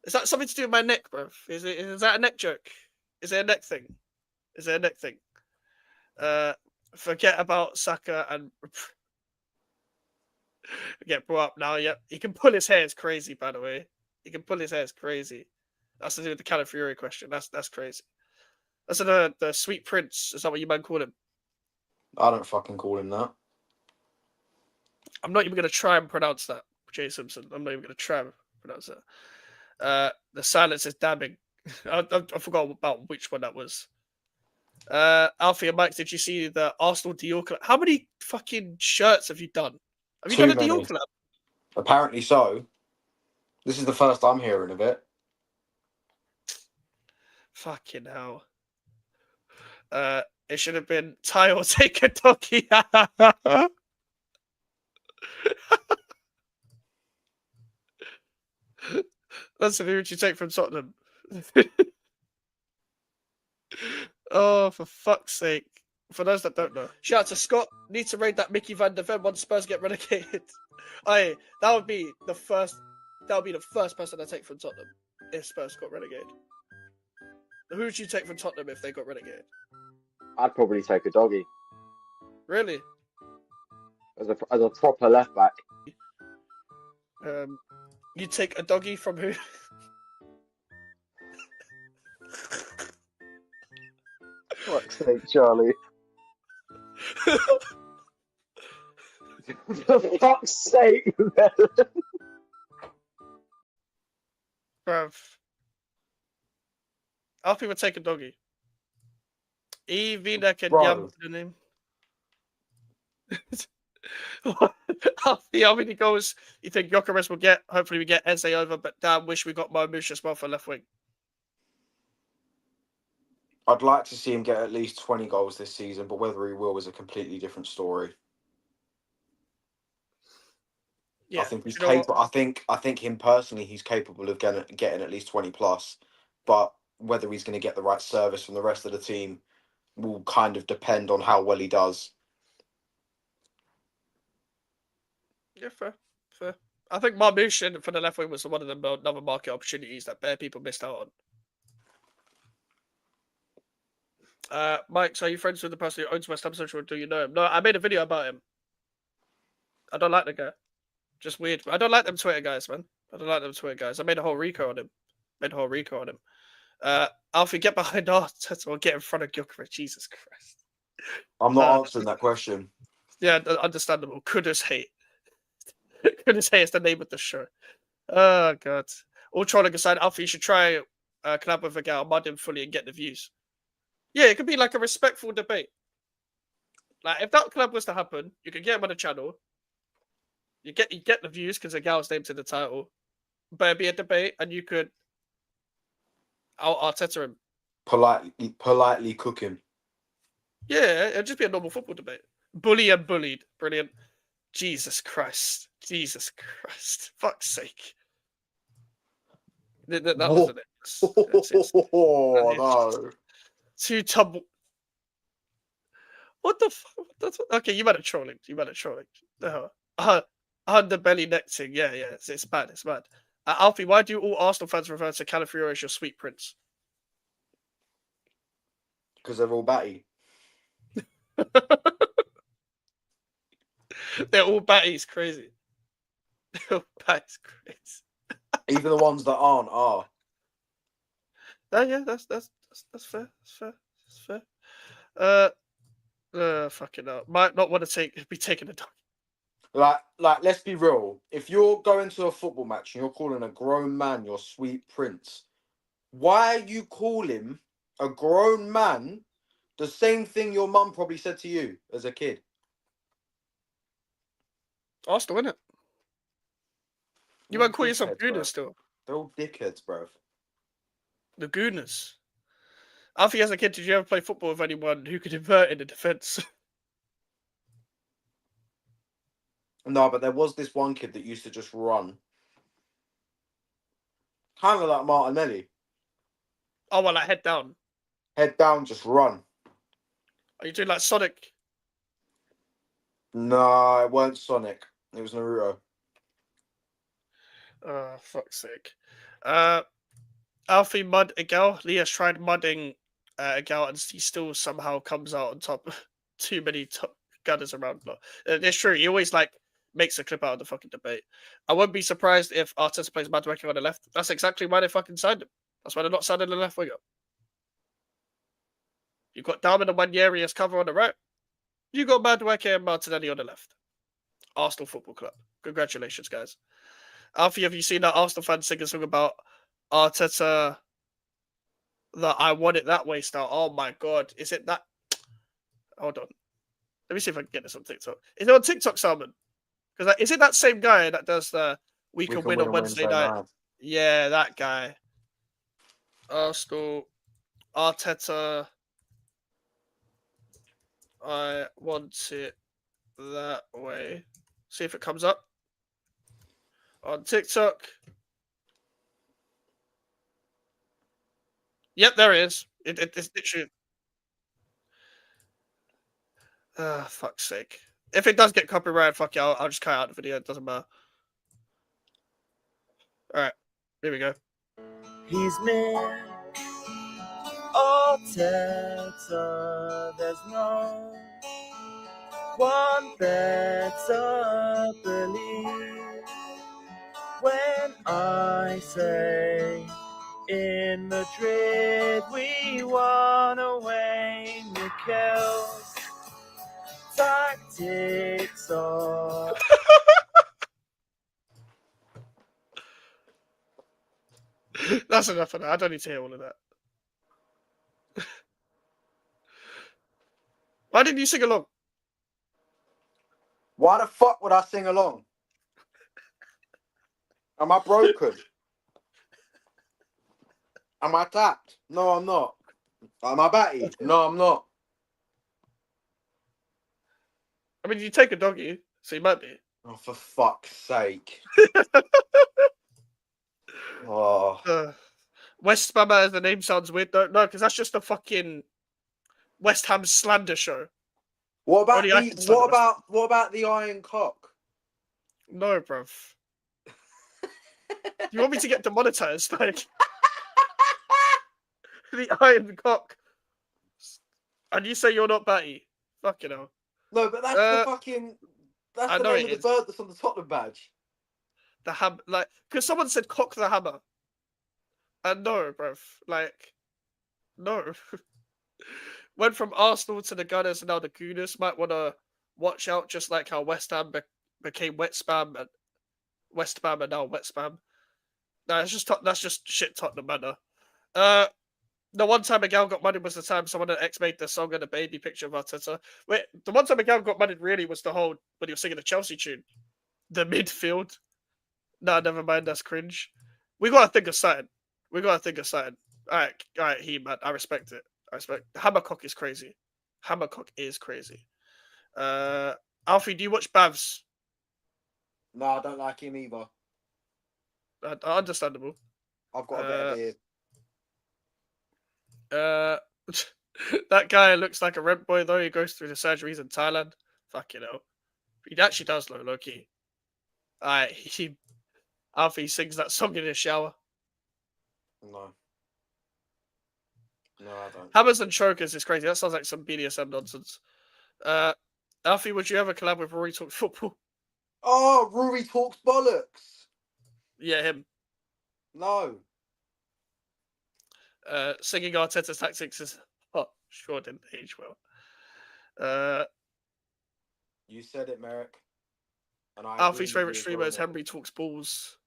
Is that something to do with my neck, bro? Is that a neck joke? Is it a neck thing? Is it a neck thing? Forget about Saka and Get brought up now. Yep, he can pull his hair. It's crazy, by the way. He can pull his hair. It's crazy. That's to do with the Calafiori question. That's crazy. That's the Sweet Prince. Is that what you might call him? I don't fucking call him that. I'm not even gonna try and pronounce that, Jay Simpson. I'm not even gonna try and pronounce that. The silence is damning. I forgot about which one that was. Alfie and Mike, did you see the Arsenal Dior collab? How many fucking shirts have you done? Have you Too done a many. Dior collab? Apparently so. This is the first I'm hearing of it. Fucking hell. It should have been tie or take a doggy. Listen, who would you take from Tottenham? Oh, for fuck's sake. For those that don't know. Shout out to Scott. Need to raid that Mickey Van de Ven once Spurs get relegated. Aye, that would be the first person I take from Tottenham if Spurs got relegated. Who would you take from Tottenham if they got relegated? I'd probably take a doggy Really? as a proper left back. You take a doggy from who? Fuck's sake, Charlie. For fuck's sake, man. Bruv. Alfie would take a doggy. Evina and Yam to the name. Alfie, how many goals you think Gyökeres will get? Hopefully we get Eze over, but damn, wish we got Marmoush as well for left wing. I'd like to see him get at least 20 goals this season, but whether he will is a completely different story. Yeah, I think he's capable. I think him personally, he's capable of getting at least 20 plus. But whether he's going to get the right service from the rest of the team will kind of depend on how well he does. Yeah, fair. I think Marmoush for the left wing was one of the another market opportunities that bare people missed out on. Mike, so are you friends with the person who owns West Ham Central? Do you know him? No, I made a video about him. I don't like the guy. Just weird. I don't like them Twitter guys, man. I don't like them Twitter guys. I made a whole Rico on him. Alfie, get behind Arteta or get in front of Gyökeres. Jesus Christ. I'm not answering that question. Yeah, understandable. Kudus hate. Kudus hate is the name of the show. Oh, God. All trolling aside, Alfie, you should try collab with a guy, mud him fully and get the views. Yeah, it could be like a respectful debate. Like, if that collab was to happen, you could get him on the channel. You get the views because the gal's named in the title. But it'd be a debate and you could Arteta him. Politely cook him. Yeah, it'd just be a normal football debate. Bully and bullied. Brilliant. Jesus Christ. Fuck's sake. That wasn't it. No. Two tumble. What the fuck? Okay, you might have trolling. No. Underbelly necting. Yeah. It's bad. Alfie, why do all Arsenal fans refer to Calafiori as your sweet prince? Because they're all batty. They're all batty. It's crazy. Even the ones that aren't are. Yeah, that's fair. That's fair. Fucking hell. Might not want to be taking a dog. Like, let's be real. If you're going to a football match and you're calling a grown man your sweet prince, why are you calling a grown man the same thing your mum probably said to you as a kid? Arsenal, innit? You won't call yourself Gooners still. They're all dickheads, bro. The Gooners. Alfie, as a kid, did you ever play football with anyone who could invert in the defence? No, but there was this one kid that used to just run. Kind of like Martinelli. Oh, well, like head down. Head down, just run. Are you doing like Sonic? No, it weren't Sonic. It was Naruto. Oh, fuck's sake. Alfie mud Egal. Leah's tried mudding Egal and he still somehow comes out on top. Too many gunners around. It's true. He always like makes a clip out of the fucking debate. I wouldn't be surprised if Arteta plays Madueke on the left. That's exactly why they fucking signed him. That's why they're not signing the left winger. You've got Darwin and Wanyeri as cover on the right. You got Madueke and Martinelli on the left. Arsenal Football Club. Congratulations, guys. Alfie, have you seen that Arsenal fan sing a song about Arteta? That I want it that way style. Oh my god. Is it that? Hold on. Let me see if I can get this on TikTok. Is it on TikTok, Salmon? Because is it that same guy that does the we can win on Wednesday night? Yeah, that guy. Arsenal, Arteta. I want it that way. See if it comes up on TikTok. Yep, there it is. It's literally. Fuck's sake. If it does get copyrighted, fuck yeah, I'll just cut out the video. It doesn't matter. Alright, here we go. He's me. Arteta, there's no one better, believe when I say in Madrid we won away. Mikel's tactics are That's enough of that. I don't need to hear all of that. Why didn't you sing along? Why the fuck would I sing along? Am I broken? Am I tapped? No, I'm not. Am I batty? No, I'm not. I mean, you take a doggy, so you might be. Oh, for fuck's sake. Oh. West Spammer, as the name sounds weird. No, because that's just a fucking West Ham slander show. What about the Iron Cock? No, bruv. You want me to get demonetized? Like the Iron Cock. And you say you're not batty? Fucking hell. No, but that's the fucking. That's the name of the bird that's on the Tottenham badge. The ham, like, because someone said cock the hammer. And no, bruv. Like, no. Went from Arsenal to the Gunners and now the Gooners. Might want to watch out, just like how West Ham became Wet Spam and West Spam and now Wet Spam. No, that's just shit Tottenham manner. The one time a gal got money was the time someone at X made the song and a baby picture of Arteta. Wait, the one time a gal got money really was the whole when he was singing the Chelsea tune. The midfield. Nah, never mind, that's cringe. We gotta think of something. Alright, He-Man. I respect it. Hammercock is crazy. Alfie, do you watch Bavs? No, I don't like him either. Understandable. I've got a bit of beard. That guy looks like a rent boy though. He goes through the surgeries in Thailand. Fuck, you know. He actually does low key. Alright, Alfie sings that song in his shower. No, I don't. Hammers and chokers is crazy. That sounds like some BDSM nonsense. Alfie, would you ever collab with Rory Talks Football? Oh, Rory Talks Bollocks. Yeah, him. No. Singing Arteta's tactics is sure didn't age well. You said it, Merrick. And Alfie's favorite streamer is Henry Talks Balls.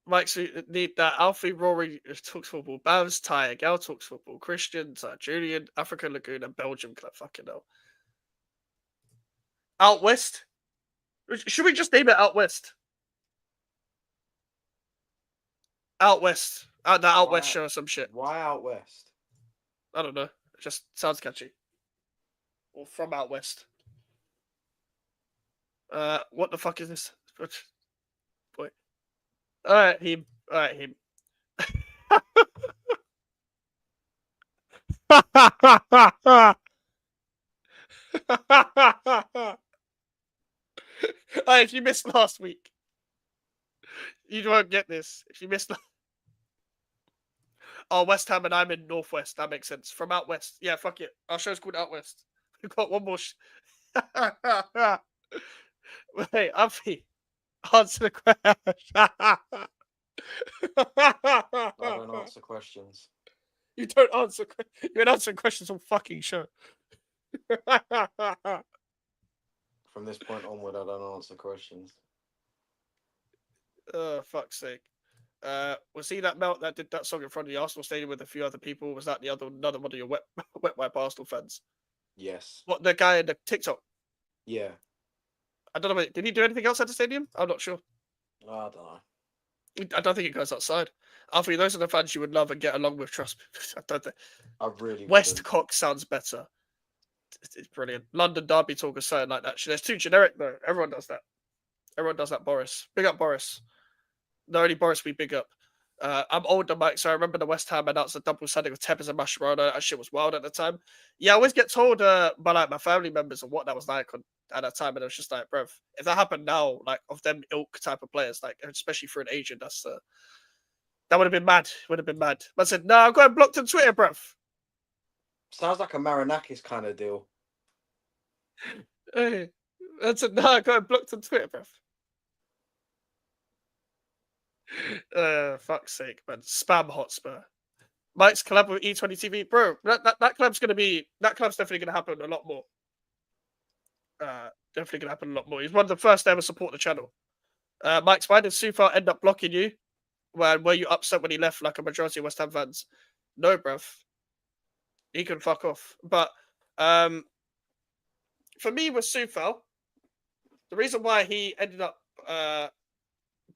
Mike's need that. Alfie, Rory Talks Football. Bavs, Ty, Gal Talks Football. Christian, Julian, African Lagoon, and Belgium Club. Fucking hell. Out West? Should we just name it Out West? Out West. The Out West show or some shit. Why Out West? I don't know. It just sounds catchy. Or from Out West. What the fuck is this? Boy. Alright, him. If you missed last week, you won't get this. If you missed West Ham and I'm in Northwest. That makes sense. From Out West. Yeah, fuck it. Our show's called Out West. We've got one more Wait, Alfie, answer the question. I don't answer questions. You don't answer. You're answering questions on fucking show. From this point onward, I don't answer questions. Oh, fuck's sake. Was he that melt that did that song in front of the Arsenal stadium with a few other people? Was that another one of your wet wipe Arsenal fans? Yes. What, the guy in the TikTok? Yeah. I don't know. Did he do anything else at the stadium? I'm not sure. I don't know. I don't think it goes outside. Alfie, those are the fans you would love and get along with. Trust me. I don't think. I really Westcock sounds better. It's brilliant. London Derby talk or something like that. There's too generic though. Everyone does that. Everyone does that. Boris, big up Boris. The only Boris we big up. I'm older, Mike, so I remember the West Ham announced a double signing of Tevez and Mascherano. That shit was wild at the time. Yeah, I always get told by like my family members of what that was like at that time, and it was just like, bruv, if that happened now, like of them ilk type of players, like especially for an agent, that would have been mad. Would have been mad. But I said, no, I'm going blocked on Twitter, bruv. Sounds like a Marinakis kind of deal. Hey, I said, no, I'm going blocked on Twitter, bruv. Fuck's sake, man. Spam Hotspur. Mike's collab with E20 TV, bro. That collab's definitely gonna happen a lot more. Definitely gonna happen a lot more. He's one of the first to ever support the channel. Mike's, why did Sufal end up blocking you? Were you upset when he left like a majority of West Ham fans? No, bruv. He can fuck off. But for me with Sufal, the reason why he ended up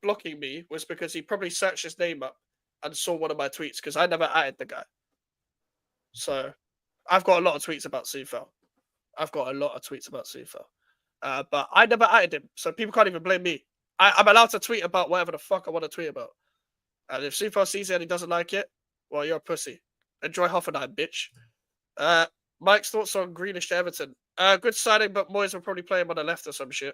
blocking me was because he probably searched his name up and saw one of my tweets because I never added the guy. So I've got a lot of tweets about Sufal. But I never added him, so people can't even blame me. I'm allowed to tweet about whatever the fuck I want to tweet about. And if Sufal sees it and he doesn't like it, well, you're a pussy. Enjoy Hoffenheim, bitch. Mike's thoughts on Greenish to Everton. Good signing, but Moyes will probably play him on the left or some shit.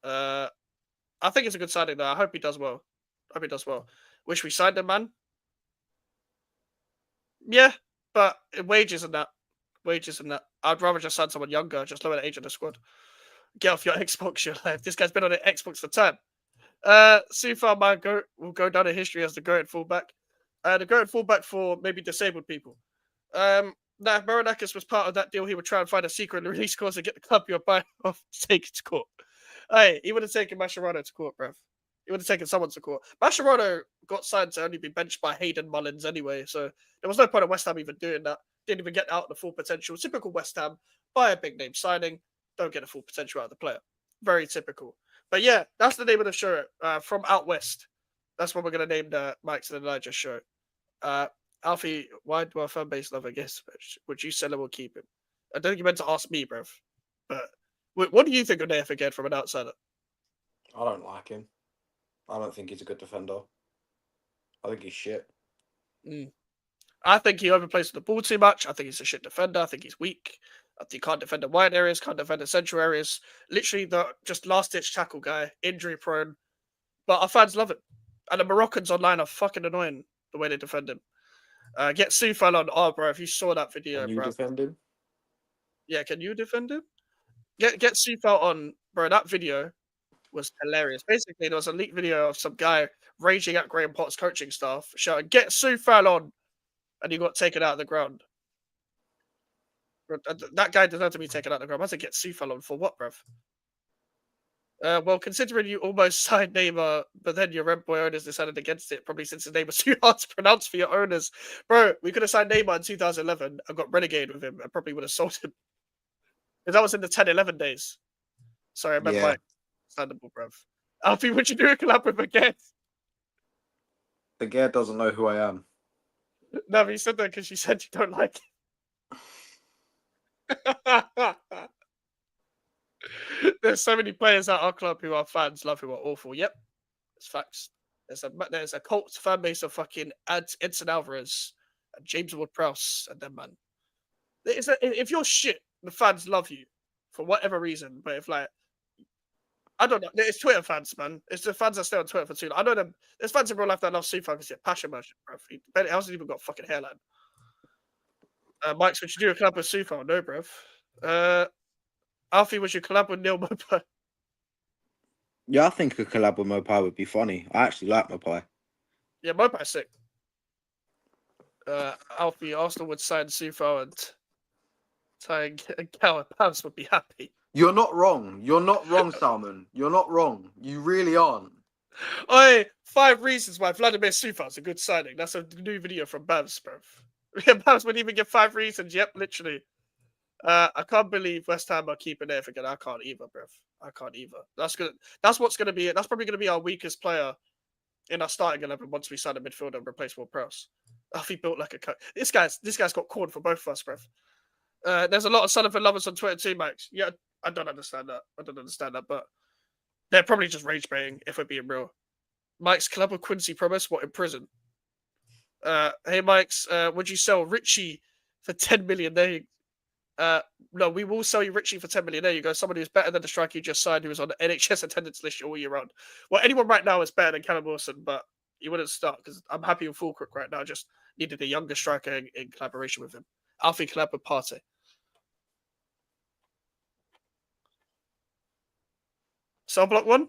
I think it's a good signing, though. I hope he does well. Wish we signed him, man. Yeah, but wages and that. I'd rather just sign someone younger, just lower the age of the squad. Get off your Xbox, your life. This guy's been on the Xbox for time. Sufal man will go down in history as the goated fullback. The goated fullback for maybe disabled people. Now, if Marinakis was part of that deal, he would try and find a secret and release clause and get the club you're buying off to take it to court. Hey, he would have taken Mascherano to court, bruv. He would have taken someone to court. Mascherano got signed to only be benched by Hayden Mullins anyway, so there was no point of West Ham even doing that. Didn't even get out the full potential. Typical West Ham. Buy a big name signing. Don't get the full potential out of the player. Very typical. But yeah, that's the name of the show. From Out West. That's what we're going to name the Mike's and Elijah show. Alfie, why do our fan base love a guest? Would you sell him or keep him? I don't think you meant to ask me, bruv. But what do you think of Nayef again from an outsider? I don't like him. I don't think he's a good defender. I think he's shit. I think he overplays the ball too much. I think he's a shit defender. I think he's weak. I think he can't defend the wide areas, can't defend the central areas. Literally the just last-ditch tackle guy, injury-prone. But our fans love it. And the Moroccans online are fucking annoying the way they defend him. Get Sufal on. Oh, bro, if you saw that video, Can you bro. defend him? Yeah, can you defend him? Get Sufal on, bro. That video was hilarious. Basically, there was a leaked video of some guy raging at Graham Potter's coaching staff, shouting, "Get Sufal on," and he got taken out of the ground. That guy deserved to be taken out of the ground. I had to get Sufal on for what, bruv? Well, considering you almost signed Neymar, but then your rent boy owners decided against it, probably since his name was too hard to pronounce for your owners. Bro, we could have signed Neymar in 2011 and got relegated with him and probably would have sold him. Because that was in the 10-11 days. Sorry, I remember my understandable, bruv. Alfie, would you do a collab with again? The guy doesn't know who I am. No, but you said that because you said you don't like it. There's so many players at our club who are fans, love, who are awful. Yep, it's facts. There's a cult fan base of fucking Edson Alvarez and James Ward-Prowse and them, man. If you're shit, the fans love you for whatever reason. But if like, I don't know, it's Twitter fans, man. It's the fans that stay on Twitter for too long. I know them. There's fans in real life that love Sufal because he's a passion merchant, bro. He hasn't even got a fucking hairline. Mike's, would you do a club with Sufal? No, bro. Alfie, would you collab with Neil Mopai? Yeah, I think a collab with Mopai would be funny. I actually like Mopai. Yeah, Mopai's sick. Alfie, Arsenal would sign Sufo and tying Coward Pams would be happy. You're not wrong. You're not wrong, Salmon. You're not wrong. You really aren't. Oi, 5 reasons why Vladimir Sufar's a good signing. That's a new video from Babs, bro. Yeah, Babs wouldn't even give 5 reasons. Yep, literally. I can't believe West Ham are keeping it again. I can't either, bro. I can't either. That's what's gonna be it. That's probably gonna be our weakest player in our starting 11 once we sign a midfielder and replace Will Prowse. Alfie built like a coat. This guy's got corn for both of us, bro. There's a lot of Sullivan lovers on Twitter too, Max. Yeah, I don't understand that. But they're probably just rage baiting if we're being real. Mike's club with Quincy Promise, what, in prison? Hey, Mike's, would you sell Richie for 10 million? There you no, we will sell you Richie for 10 million. There you go. Somebody who's better than the striker you just signed, who was on the NHS attendance list all year round. Well, anyone right now is better than Callum Wilson, but he wouldn't start because I'm happy with Fulcrook right now. Just needed a younger striker in collaboration with him. Alfie collab with Partey. Cell Block 1?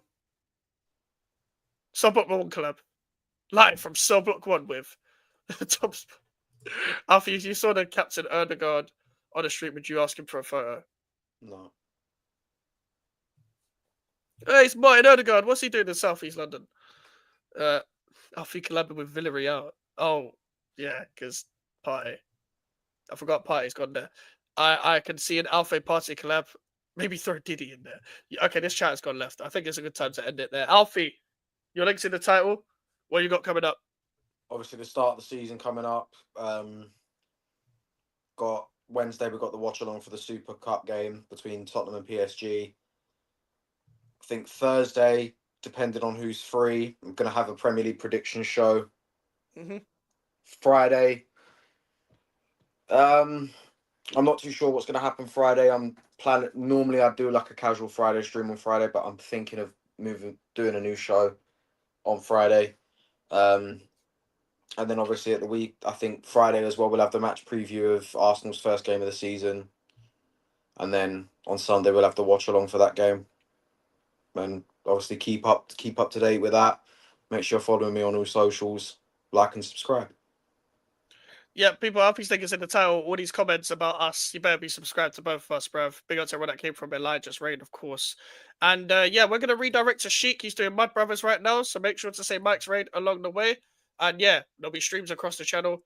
Cell Block 1 collab. Live from Cell Block 1 with Alfie, you saw the Captain Erdegaard on the street, would you ask him for a photo? No. Hey, it's Martin Erdegaard. What's he doing in South East London? Alfie collabing with Villarreal. Oh, yeah, because Partey. I forgot Partey's gone there. I can see an Alfie Partey collab. Maybe throw Diddy in there. Okay, this chat has gone left. I think it's a good time to end it there. Alfie, your link's in the title. What you got coming up? Obviously, the start of the season coming up. Got Wednesday, we've got the watch along for the Super Cup game between Tottenham and PSG. I think Thursday, depending on who's free, I'm going to have a Premier League prediction show. Mm-hmm. Friday, I'm not too sure what's going to happen Friday. I'm planning. Normally, I do like a casual Friday stream on Friday, but I'm thinking of doing a new show on Friday. And then obviously at the week, I think Friday as well, we'll have the match preview of Arsenal's first game of the season. And then on Sunday, we'll have the watch along for that game. And obviously keep up to date with that. Make sure you're following me on all socials. Like and subscribe. Yeah, people, Alfie's think it's in the title. All these comments about us, you better be subscribed to both of us, bruv. Big up to everyone that came from Elijah's raid, of course. And yeah, we're going to redirect to Sheik. He's doing Mud Brothers right now, so make sure to say Mike's raid along the way. And yeah, there'll be streams across the channel.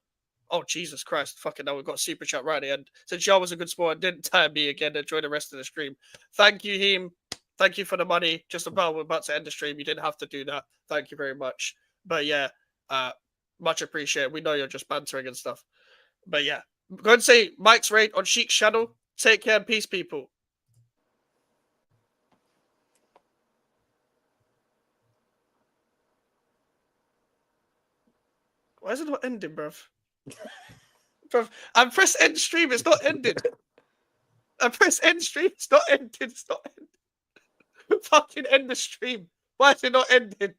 Oh, Jesus Christ. Fucking hell, we've got super chat right at the end. Since y'all was a good sport and didn't tire me again, enjoy the rest of the stream. Thank you, Heem. Thank you for the money. Just about we're about to end the stream. You didn't have to do that. Thank you very much. But yeah, much appreciated. We know you're just bantering and stuff. But yeah, go and say Mike's raid on Sheik's channel. Take care and peace, people. Why is it not ending, bruv? Bruv, I press end stream, it's not ending. I press end stream, it's not ending. It's not ending. Fucking end the stream. Why is it not ending?